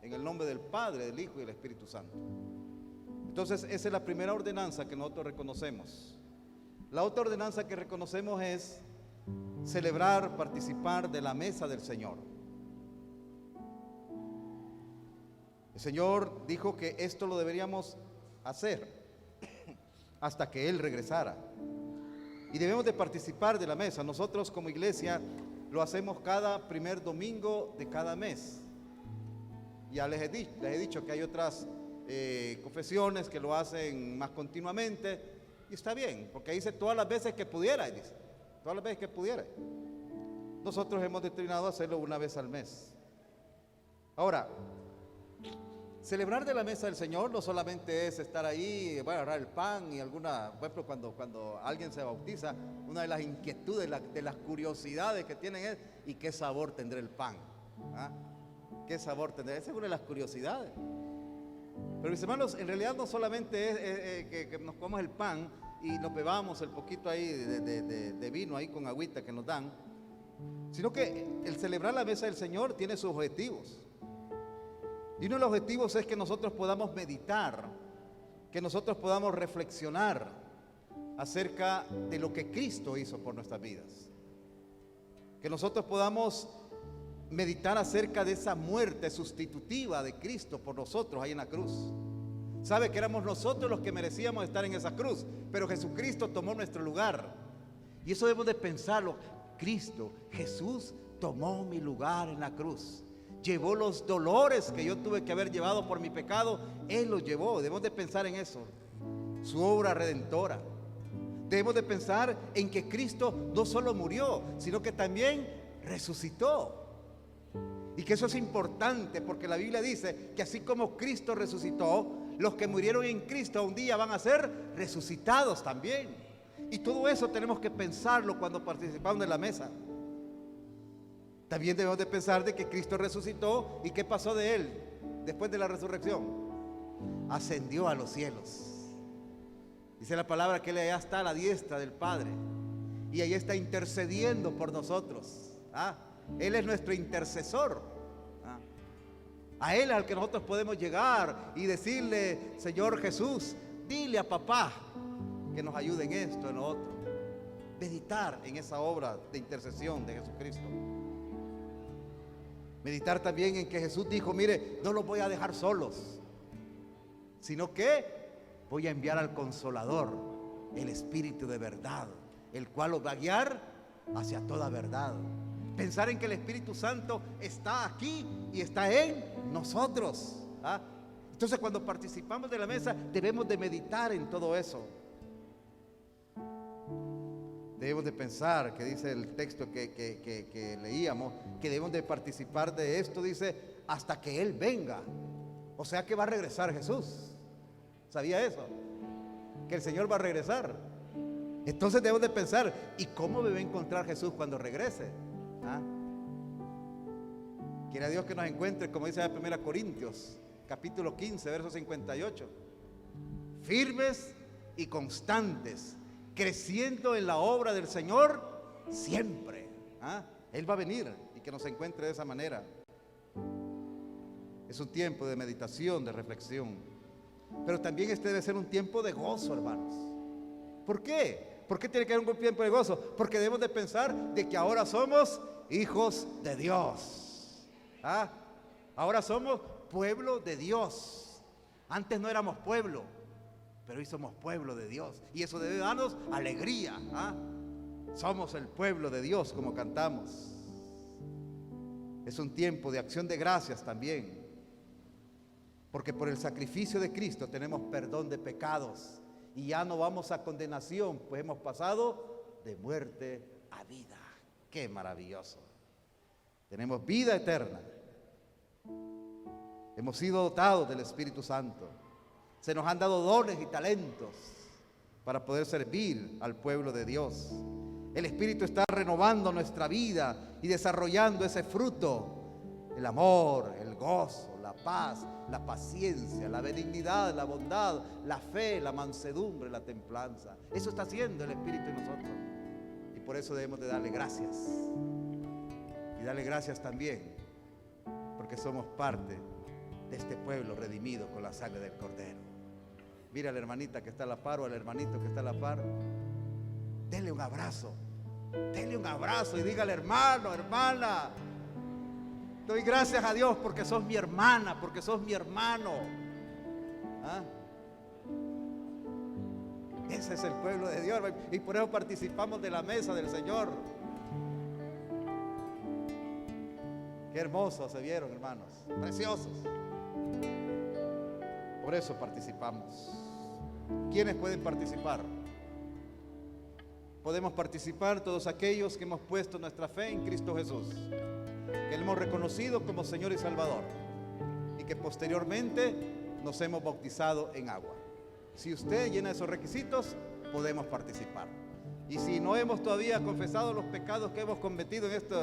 en el nombre del Padre, del Hijo y del Espíritu Santo. Entonces, esa es la primera ordenanza que nosotros reconocemos. La otra ordenanza que reconocemos es celebrar, participar de la mesa del Señor. El Señor dijo que esto lo deberíamos hacer hasta que Él regresara. Y debemos de participar de la mesa. Nosotros como iglesia lo hacemos cada primer domingo de cada mes. Ya les he dicho que hay otras confesiones que lo hacen más continuamente. Y está bien, porque dice todas las veces que pudiera. Dice, todas las veces que pudiera. Nosotros hemos determinado hacerlo una vez al mes. Ahora, celebrar de la mesa del Señor no solamente es estar ahí, bueno, agarrar el pan y alguna, por ejemplo, cuando alguien se bautiza, una de las inquietudes, de las curiosidades que tienen es, ¿y qué sabor tendrá el pan? ¿Ah? ¿Qué sabor tendrá? Esa es una de las curiosidades. Pero mis hermanos, en realidad no solamente es que nos comamos el pan y nos bebamos el poquito ahí de vino ahí con agüita que nos dan, sino que el celebrar la mesa del Señor tiene sus objetivos. Y uno de los objetivos es que nosotros podamos meditar, que nosotros podamos reflexionar acerca de lo que Cristo hizo por nuestras vidas. Que nosotros podamos meditar acerca de esa muerte sustitutiva de Cristo por nosotros ahí en la cruz. Sabe que éramos nosotros los que merecíamos estar en esa cruz, pero Jesucristo tomó nuestro lugar. Y eso debemos de pensarlo. Cristo, Jesús tomó mi lugar en la cruz. Llevó los dolores que yo tuve que haber llevado por mi pecado. Él los llevó. Debemos de pensar en eso. Su obra redentora. Debemos de pensar en que Cristo no solo murió, sino que también resucitó. Y que eso es importante porque la Biblia dice que así como Cristo resucitó, los que murieron en Cristo un día van a ser resucitados también. Y todo eso tenemos que pensarlo cuando participamos de la mesa. También debemos de pensar de que Cristo resucitó. ¿Y qué pasó de Él después de la resurrección? Ascendió a los cielos. Dice la palabra que Él allá está a la diestra del Padre. Y ahí está intercediendo por nosotros. Él es nuestro intercesor. A Él al que nosotros podemos llegar y decirle, Señor Jesús, dile a papá que nos ayude en esto, en lo otro. Meditar en esa obra de intercesión de Jesucristo. Meditar también en que Jesús dijo, mire, no los voy a dejar solos, sino que voy a enviar al Consolador, el Espíritu de verdad, el cual los va a guiar hacia toda verdad. Pensar en que el Espíritu Santo está aquí y está en nosotros. Entonces cuando participamos de la mesa debemos de meditar en todo eso. Debemos de pensar, que dice el texto que leíamos, que debemos de participar de esto, dice, hasta que Él venga. O sea que va a regresar Jesús. ¿Sabía eso? Que el Señor va a regresar. Entonces debemos de pensar, ¿y cómo me va a encontrar Jesús cuando regrese? Quiera Dios que nos encuentre, como dice en 1 Corintios, capítulo 15, verso 58. Firmes y constantes, creciendo en la obra del Señor siempre. Él va a venir y que nos encuentre de esa manera. Es un tiempo de meditación, de reflexión. Pero también este debe ser un tiempo de gozo, hermanos. ¿Por qué? ¿Por qué tiene que haber un tiempo de gozo? Porque debemos de pensar de que ahora somos hijos de Dios. Ahora somos pueblo de Dios. Antes no éramos pueblo, pero hoy somos pueblo de Dios. Y eso debe darnos alegría. Somos el pueblo de Dios, como cantamos. Es un tiempo de acción de gracias también. Porque por el sacrificio de Cristo tenemos perdón de pecados. Y ya no vamos a condenación, pues hemos pasado de muerte a vida. ¡Qué maravilloso! Tenemos vida eterna. Hemos sido dotados del Espíritu Santo. Se nos han dado dones y talentos para poder servir al pueblo de Dios. El Espíritu está renovando nuestra vida y desarrollando ese fruto. El amor, el gozo, la paz, la paciencia, la benignidad, la bondad, la fe, la mansedumbre, la templanza. Eso está haciendo el Espíritu en nosotros. Y por eso debemos de darle gracias. Y darle gracias también porque somos parte de este pueblo redimido con la sangre del Cordero. Mira a la hermanita que está a la par o al hermanito que está a la par. Denle un abrazo. Denle un abrazo y dígale: hermano, hermana, doy gracias a Dios porque sos mi hermana, porque sos mi hermano. ¿Ah? Ese es el pueblo de Dios y por eso participamos de la mesa del Señor. Qué hermosos se vieron, hermanos, preciosos. Por eso participamos. ¿Quiénes pueden participar? Podemos participar todos aquellos que hemos puesto nuestra fe en Cristo Jesús, que le hemos reconocido como Señor y Salvador y que posteriormente nos hemos bautizado en agua. Si usted llena esos requisitos, podemos participar. Y si no hemos todavía confesado los pecados que hemos cometido en este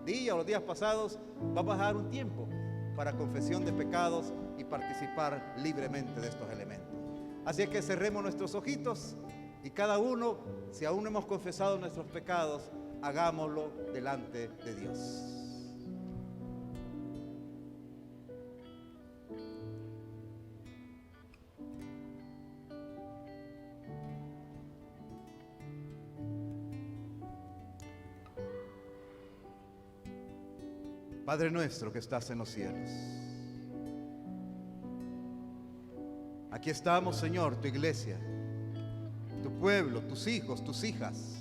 día o los días pasados, vamos a dar un tiempo para confesión de pecados y participar libremente de estos elementos. Así es que cerremos nuestros ojitos y cada uno, si aún no hemos confesado nuestros pecados, hagámoslo delante de Dios. Padre nuestro que estás en los cielos, aquí estamos, Señor, tu iglesia, tu pueblo, tus hijos, tus hijas.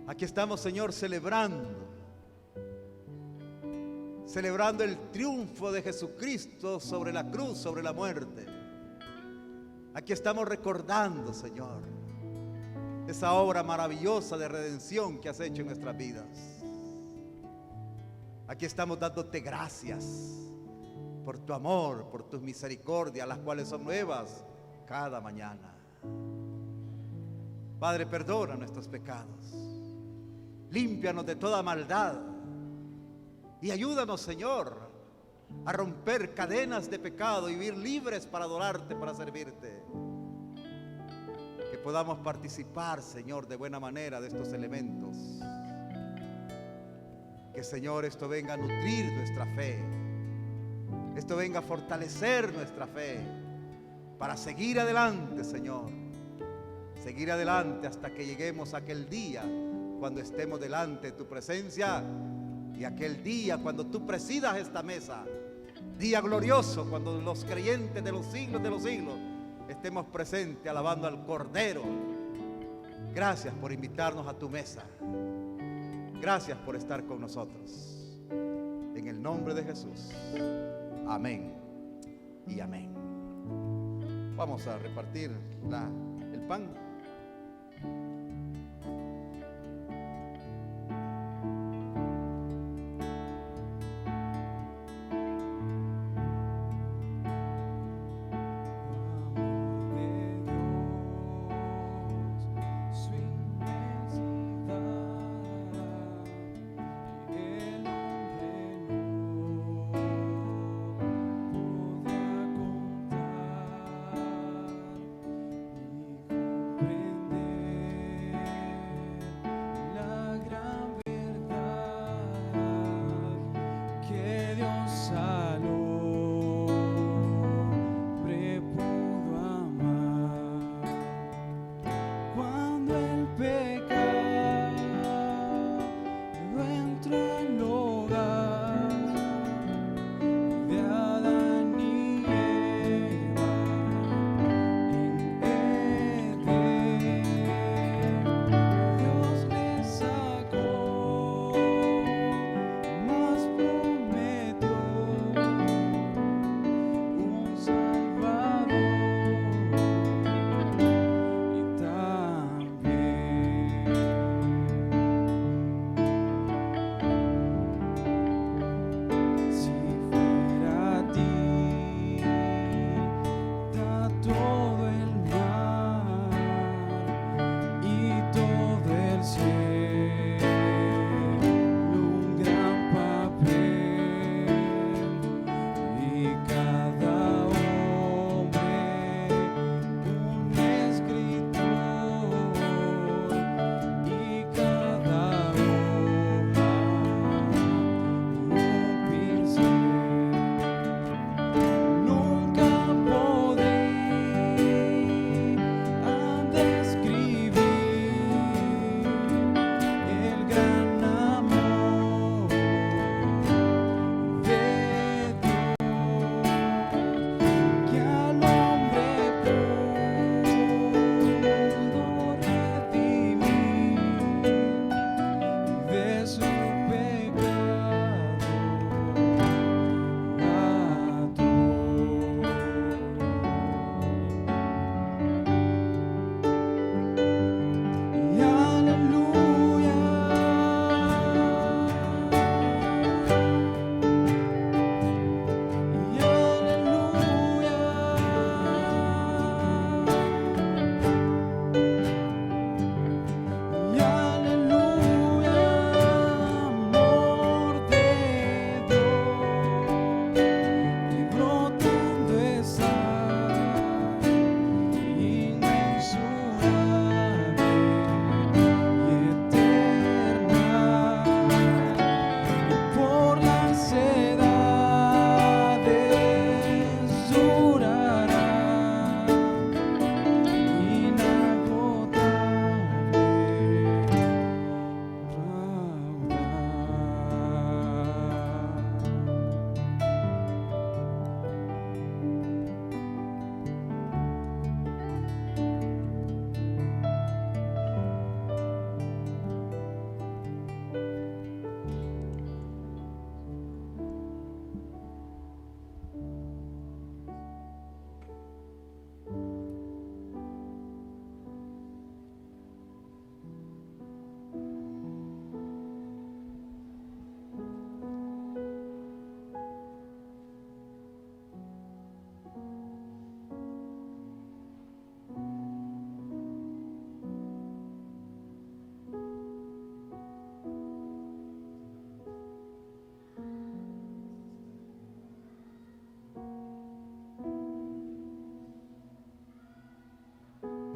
Aquí estamos, Señor, celebrando el triunfo de Jesucristo sobre la cruz, sobre la muerte. Aquí estamos recordando, Señor, esa obra maravillosa de redención que has hecho en nuestras vidas. Aquí estamos dándote gracias por tu amor, por tus misericordias, las cuales son nuevas cada mañana. Padre, perdona nuestros pecados, límpianos de toda maldad y ayúdanos, Señor, a romper cadenas de pecado y vivir libres para adorarte, para servirte. Que podamos participar, Señor, de buena manera de estos elementos. Que, Señor, esto venga a nutrir nuestra fe, esto venga a fortalecer nuestra fe para seguir adelante, Señor, seguir adelante hasta que lleguemos a aquel día cuando estemos delante de tu presencia y aquel día cuando tú presidas esta mesa, día glorioso cuando los creyentes de los siglos estemos presentes alabando al Cordero. Gracias por invitarnos a tu mesa. Gracias por estar con nosotros. En el nombre de Jesús. Amén y amén. Vamos a repartir el pan. Comprender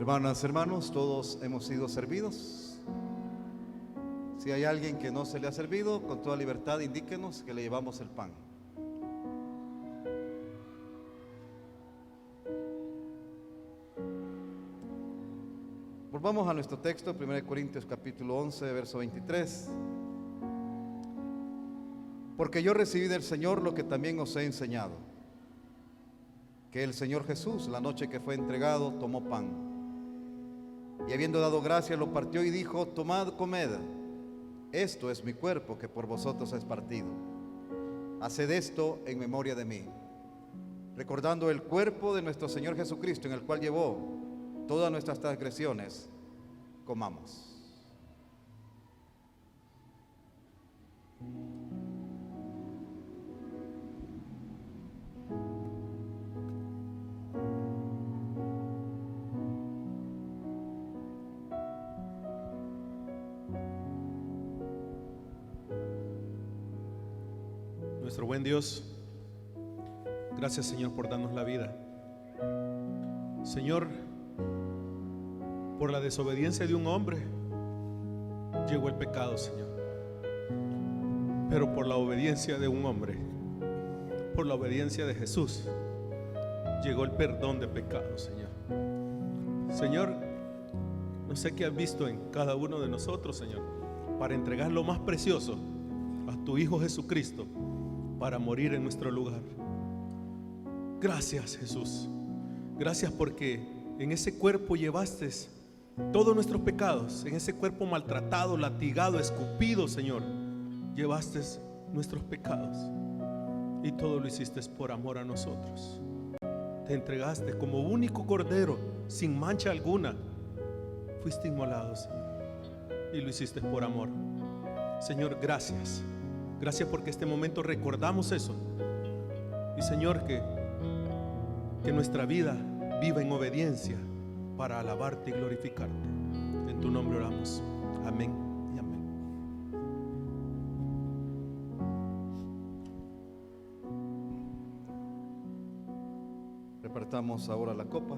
Hermanas, hermanos, todos hemos sido servidos. Si hay alguien que no se le ha servido, con toda libertad indíquenos que le llevamos el pan. Volvamos a nuestro texto, 1 Corintios capítulo 11, verso 23. Porque yo recibí del Señor lo que también os he enseñado, que el Señor Jesús, la noche que fue entregado, tomó pan, y habiendo dado gracias, lo partió y dijo: tomad, comed, esto es mi cuerpo que por vosotros es partido. Haced esto en memoria de mí, recordando el cuerpo de nuestro Señor Jesucristo, en el cual llevó todas nuestras transgresiones. Comamos. Nuestro buen Dios, gracias, Señor, por darnos la vida. Señor, por la desobediencia de un hombre llegó el pecado, Señor. Pero por la obediencia de un hombre, por la obediencia de Jesús, llegó el perdón de pecados, Señor. Señor, no sé qué has visto en cada uno de nosotros, Señor, para entregar lo más precioso a tu Hijo Jesucristo, para morir en nuestro lugar. Gracias, Jesús. Gracias porque en ese cuerpo llevaste todos nuestros pecados. En ese cuerpo maltratado, latigado, escupido, Señor, llevaste nuestros pecados, y todo lo hiciste por amor a nosotros. Te entregaste como único cordero, sin mancha alguna. Fuiste inmolado, Señor, y lo hiciste por amor. Señor, gracias. Gracias porque este momento recordamos eso. Y Señor, que nuestra vida viva en obediencia para alabarte y glorificarte. En tu nombre oramos. Amén y amén. Repartamos ahora la copa.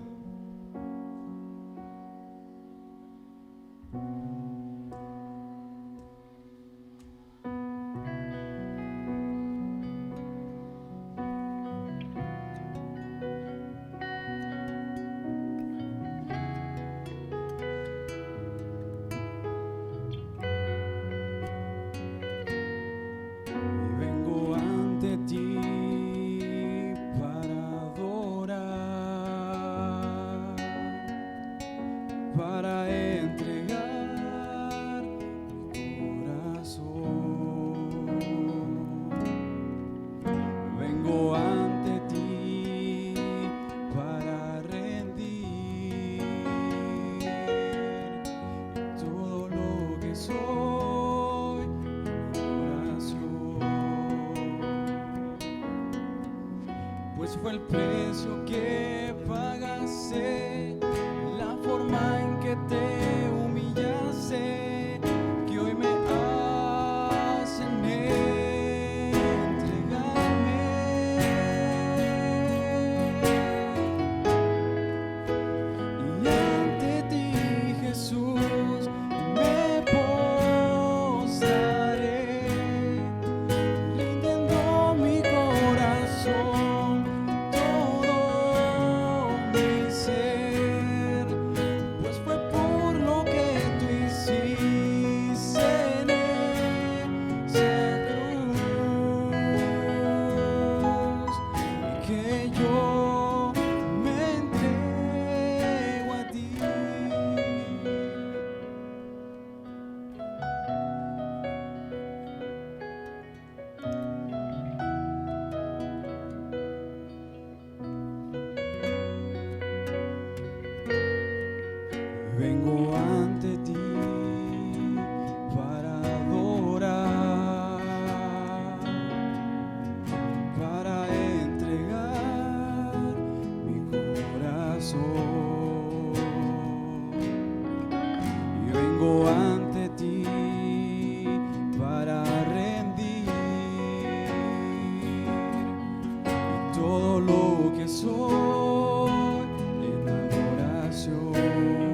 Fue el precio que pagaste, la forma en que te humillaste, que hoy me hacen entregarme. Y ante ti, Jesús, me postraré, rindiendo mi corazón. Vengo ante ti para adorar, para entregar mi corazón. Y vengo ante ti para rendir todo lo que soy en adoración.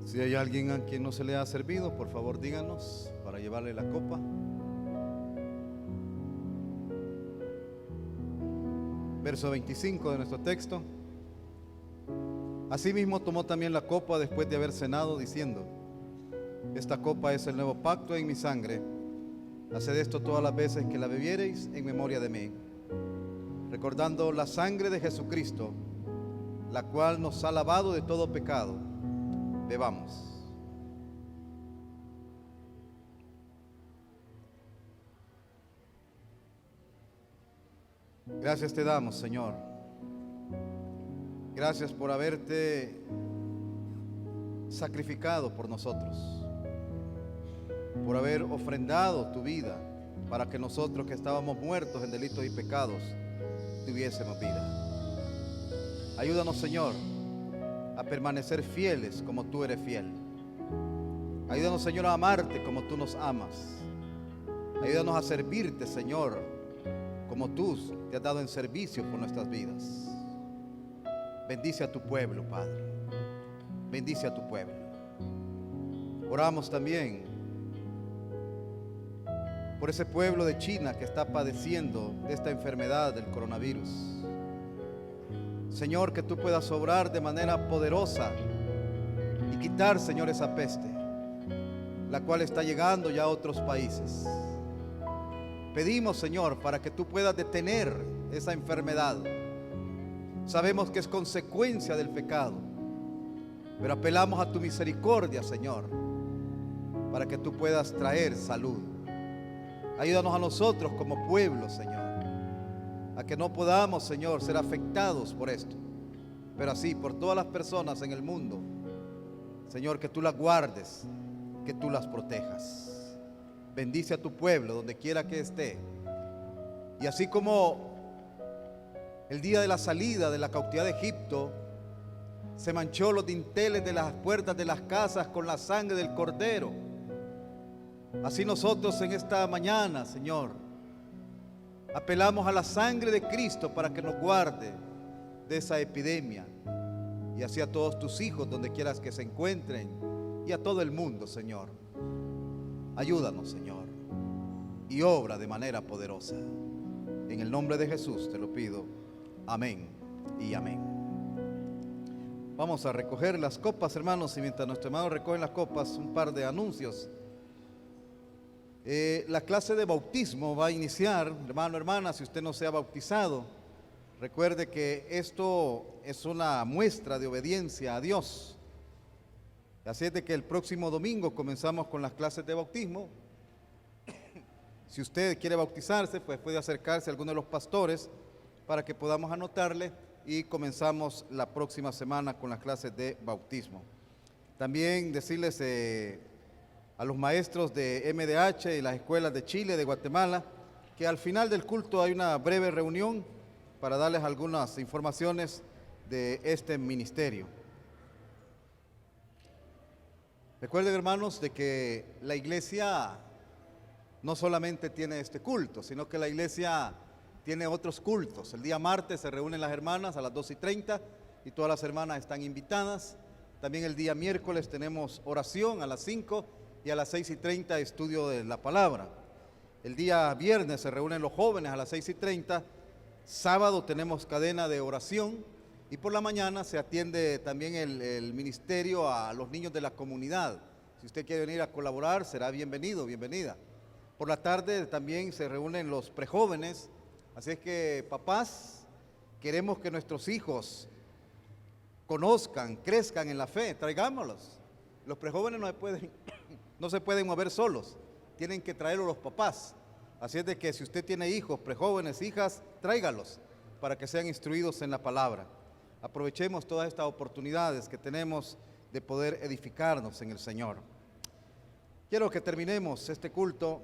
Si hay alguien a quien no se le ha servido, por favor díganos para llevarle la copa. Verso 25 de nuestro texto. Asimismo tomó también la copa después de haber cenado, diciendo: esta copa es el nuevo pacto en mi sangre. Haced esto todas las veces que la bebiereis en memoria de mí, recordando la sangre de Jesucristo, la cual nos ha lavado de todo pecado. Bebamos. Gracias te damos, Señor. Gracias por haberte sacrificado por nosotros, por haber ofrendado tu vida para que nosotros que estábamos muertos en delitos y pecados tuviésemos vida. Ayúdanos, Señor, a permanecer fieles como tú eres fiel. Ayúdanos, Señor, a amarte como tú nos amas. Ayúdanos a servirte, Señor, como tú te has dado en servicio por nuestras vidas. Bendice a tu pueblo, Padre. Bendice a tu pueblo. Oramos también por ese pueblo de China que está padeciendo de esta enfermedad del coronavirus. Señor, que tú puedas obrar de manera poderosa y quitar, Señor, esa peste, la cual está llegando ya a otros países. Pedimos, Señor, para que tú puedas detener esa enfermedad. Sabemos que es consecuencia del pecado, pero apelamos a tu misericordia, Señor, para que tú puedas traer salud. Ayúdanos a nosotros como pueblo, Señor, a que no podamos, Señor, ser afectados por esto, pero así por todas las personas en el mundo, Señor, que tú las guardes, que tú las protejas. Bendice a tu pueblo donde quiera que esté. Y así como el día de la salida de la cautividad de Egipto se manchó los dinteles de las puertas de las casas con la sangre del cordero, así nosotros en esta mañana, Señor, apelamos a la sangre de Cristo para que nos guarde de esa epidemia, y así a todos tus hijos donde quieras que se encuentren, y a todo el mundo, Señor. Ayúdanos, Señor, y obra de manera poderosa. En el nombre de Jesús te lo pido. Amén y amén. Vamos a recoger las copas, hermanos, y mientras nuestros hermanos recogen las copas, un par de anuncios. La clase de bautismo va a iniciar, hermano, hermana. Si usted no se ha bautizado, recuerde que esto es una muestra de obediencia a Dios. Así es de que el próximo domingo comenzamos con las clases de bautismo. Si usted quiere bautizarse, pues puede acercarse a alguno de los pastores para que podamos anotarle, y comenzamos la próxima semana con las clases de bautismo. También decirles a los maestros de MDH y las escuelas de Chile, de Guatemala, que al final del culto hay una breve reunión para darles algunas informaciones de este ministerio. Recuerden, hermanos, de que la iglesia no solamente tiene este culto, sino que la iglesia tiene otros cultos. El día martes se reúnen las hermanas a las 2:30 y todas las hermanas están invitadas. También el día miércoles tenemos oración a las 5 y a las 6:30 estudio de la palabra. El día viernes se reúnen los jóvenes a las 6:30. Sábado tenemos cadena de oración, y por la mañana se atiende también el ministerio a los niños de la comunidad. Si usted quiere venir a colaborar, será bienvenido, bienvenida. Por la tarde también se reúnen los prejóvenes. Así es que, papás, queremos que nuestros hijos conozcan, crezcan en la fe, traigámoslos. Los prejóvenes no se pueden mover solos, tienen que traerlos los papás. Así es de que si usted tiene hijos, prejóvenes, hijas, tráigalos para que sean instruidos en la palabra. Aprovechemos todas estas oportunidades que tenemos de poder edificarnos en el Señor. Quiero que terminemos este culto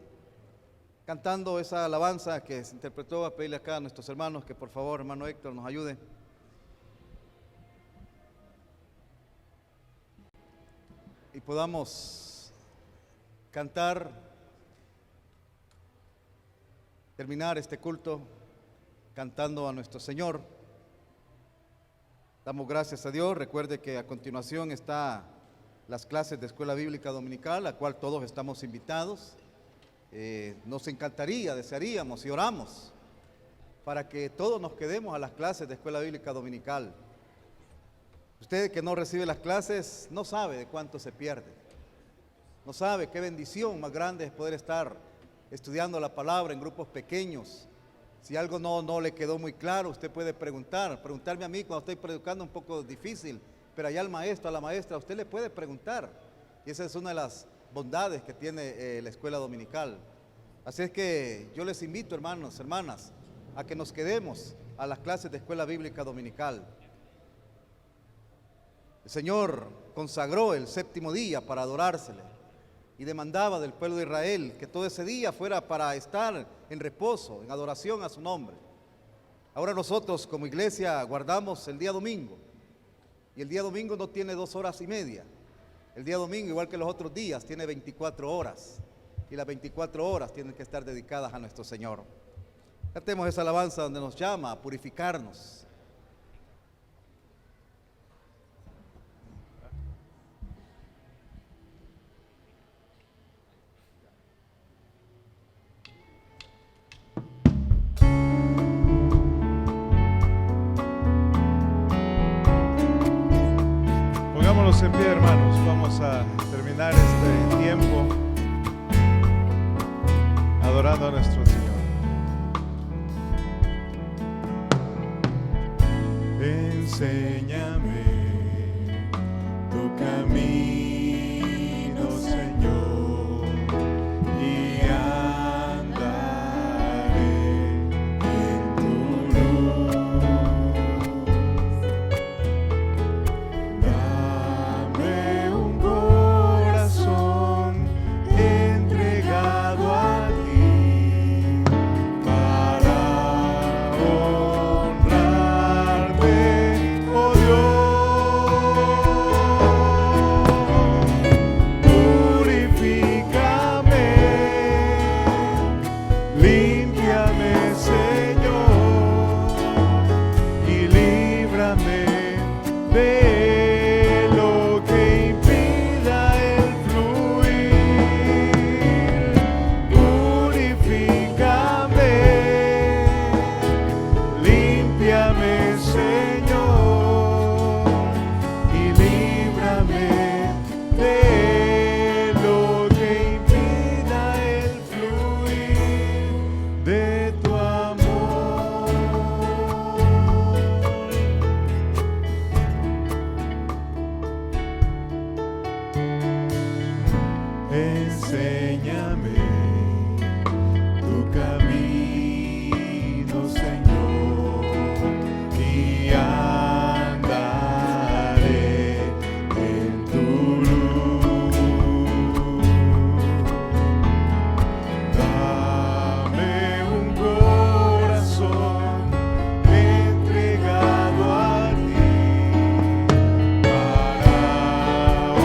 cantando esa alabanza que se interpretó. A pedirle acá a nuestros hermanos que por favor, hermano Héctor, nos ayude. Y podamos cantar, terminar este culto cantando a nuestro Señor. Damos gracias a Dios. Recuerde que a continuación está las clases de Escuela Bíblica Dominical, a la cual todos estamos invitados. Nos encantaría, desearíamos y oramos para que todos nos quedemos a las clases de Escuela Bíblica Dominical. Usted que no recibe las clases no sabe de cuánto se pierde. No sabe qué bendición más grande es poder estar estudiando la palabra en grupos pequeños. Si algo no le quedó muy claro, usted puede preguntarme a mí cuando estoy predicando un poco difícil, pero allá al maestro, a la maestra, usted le puede preguntar. Y esa es una de las bondades que tiene la escuela dominical. Así es que yo les invito, hermanos, hermanas, a que nos quedemos a las clases de Escuela Bíblica Dominical. El Señor consagró el séptimo día para adorársele y demandaba del pueblo de Israel que todo ese día fuera para estar en reposo, en adoración a su nombre. Ahora nosotros como iglesia guardamos el día domingo, y el día domingo no tiene 2 horas y media. El día domingo, igual que los otros días, tiene 24 horas, y las 24 horas tienen que estar dedicadas a nuestro Señor. Cantemos esa alabanza donde nos llama a purificarnos. Pongámonos en pie, hermanos. Vamos a terminar este tiempo adorando a nuestro Señor. Enséñame tu camino, Señor, y andaré en tu luz. Dame un corazón entregado a ti para honrarte, oh Dios. Purifícame, límpiame, Señor, y líbrame de lo que impida el fluir. Purifícame, límpiame, Señor, y líbrame de lo que impida el fluir de tu amor. Enséñame tu camino, Señor, y andaré en tu luz. Dame un corazón entregado a ti para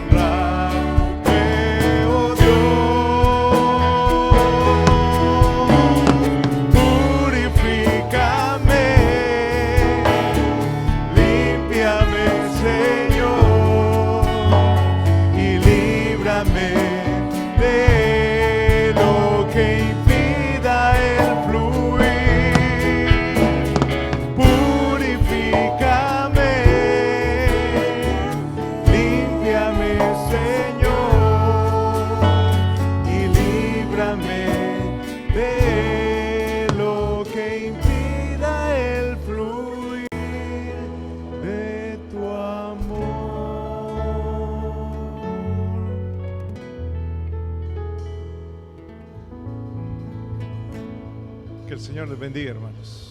honrarte, oh Dios. Purifícame, límpiame, Señor, y líbrame de lo que impida el fluir. Purifícame, límpiame, Señor, y líbrame de lo que impida el fluir de tu amor. Que el Señor les bendiga, hermanos.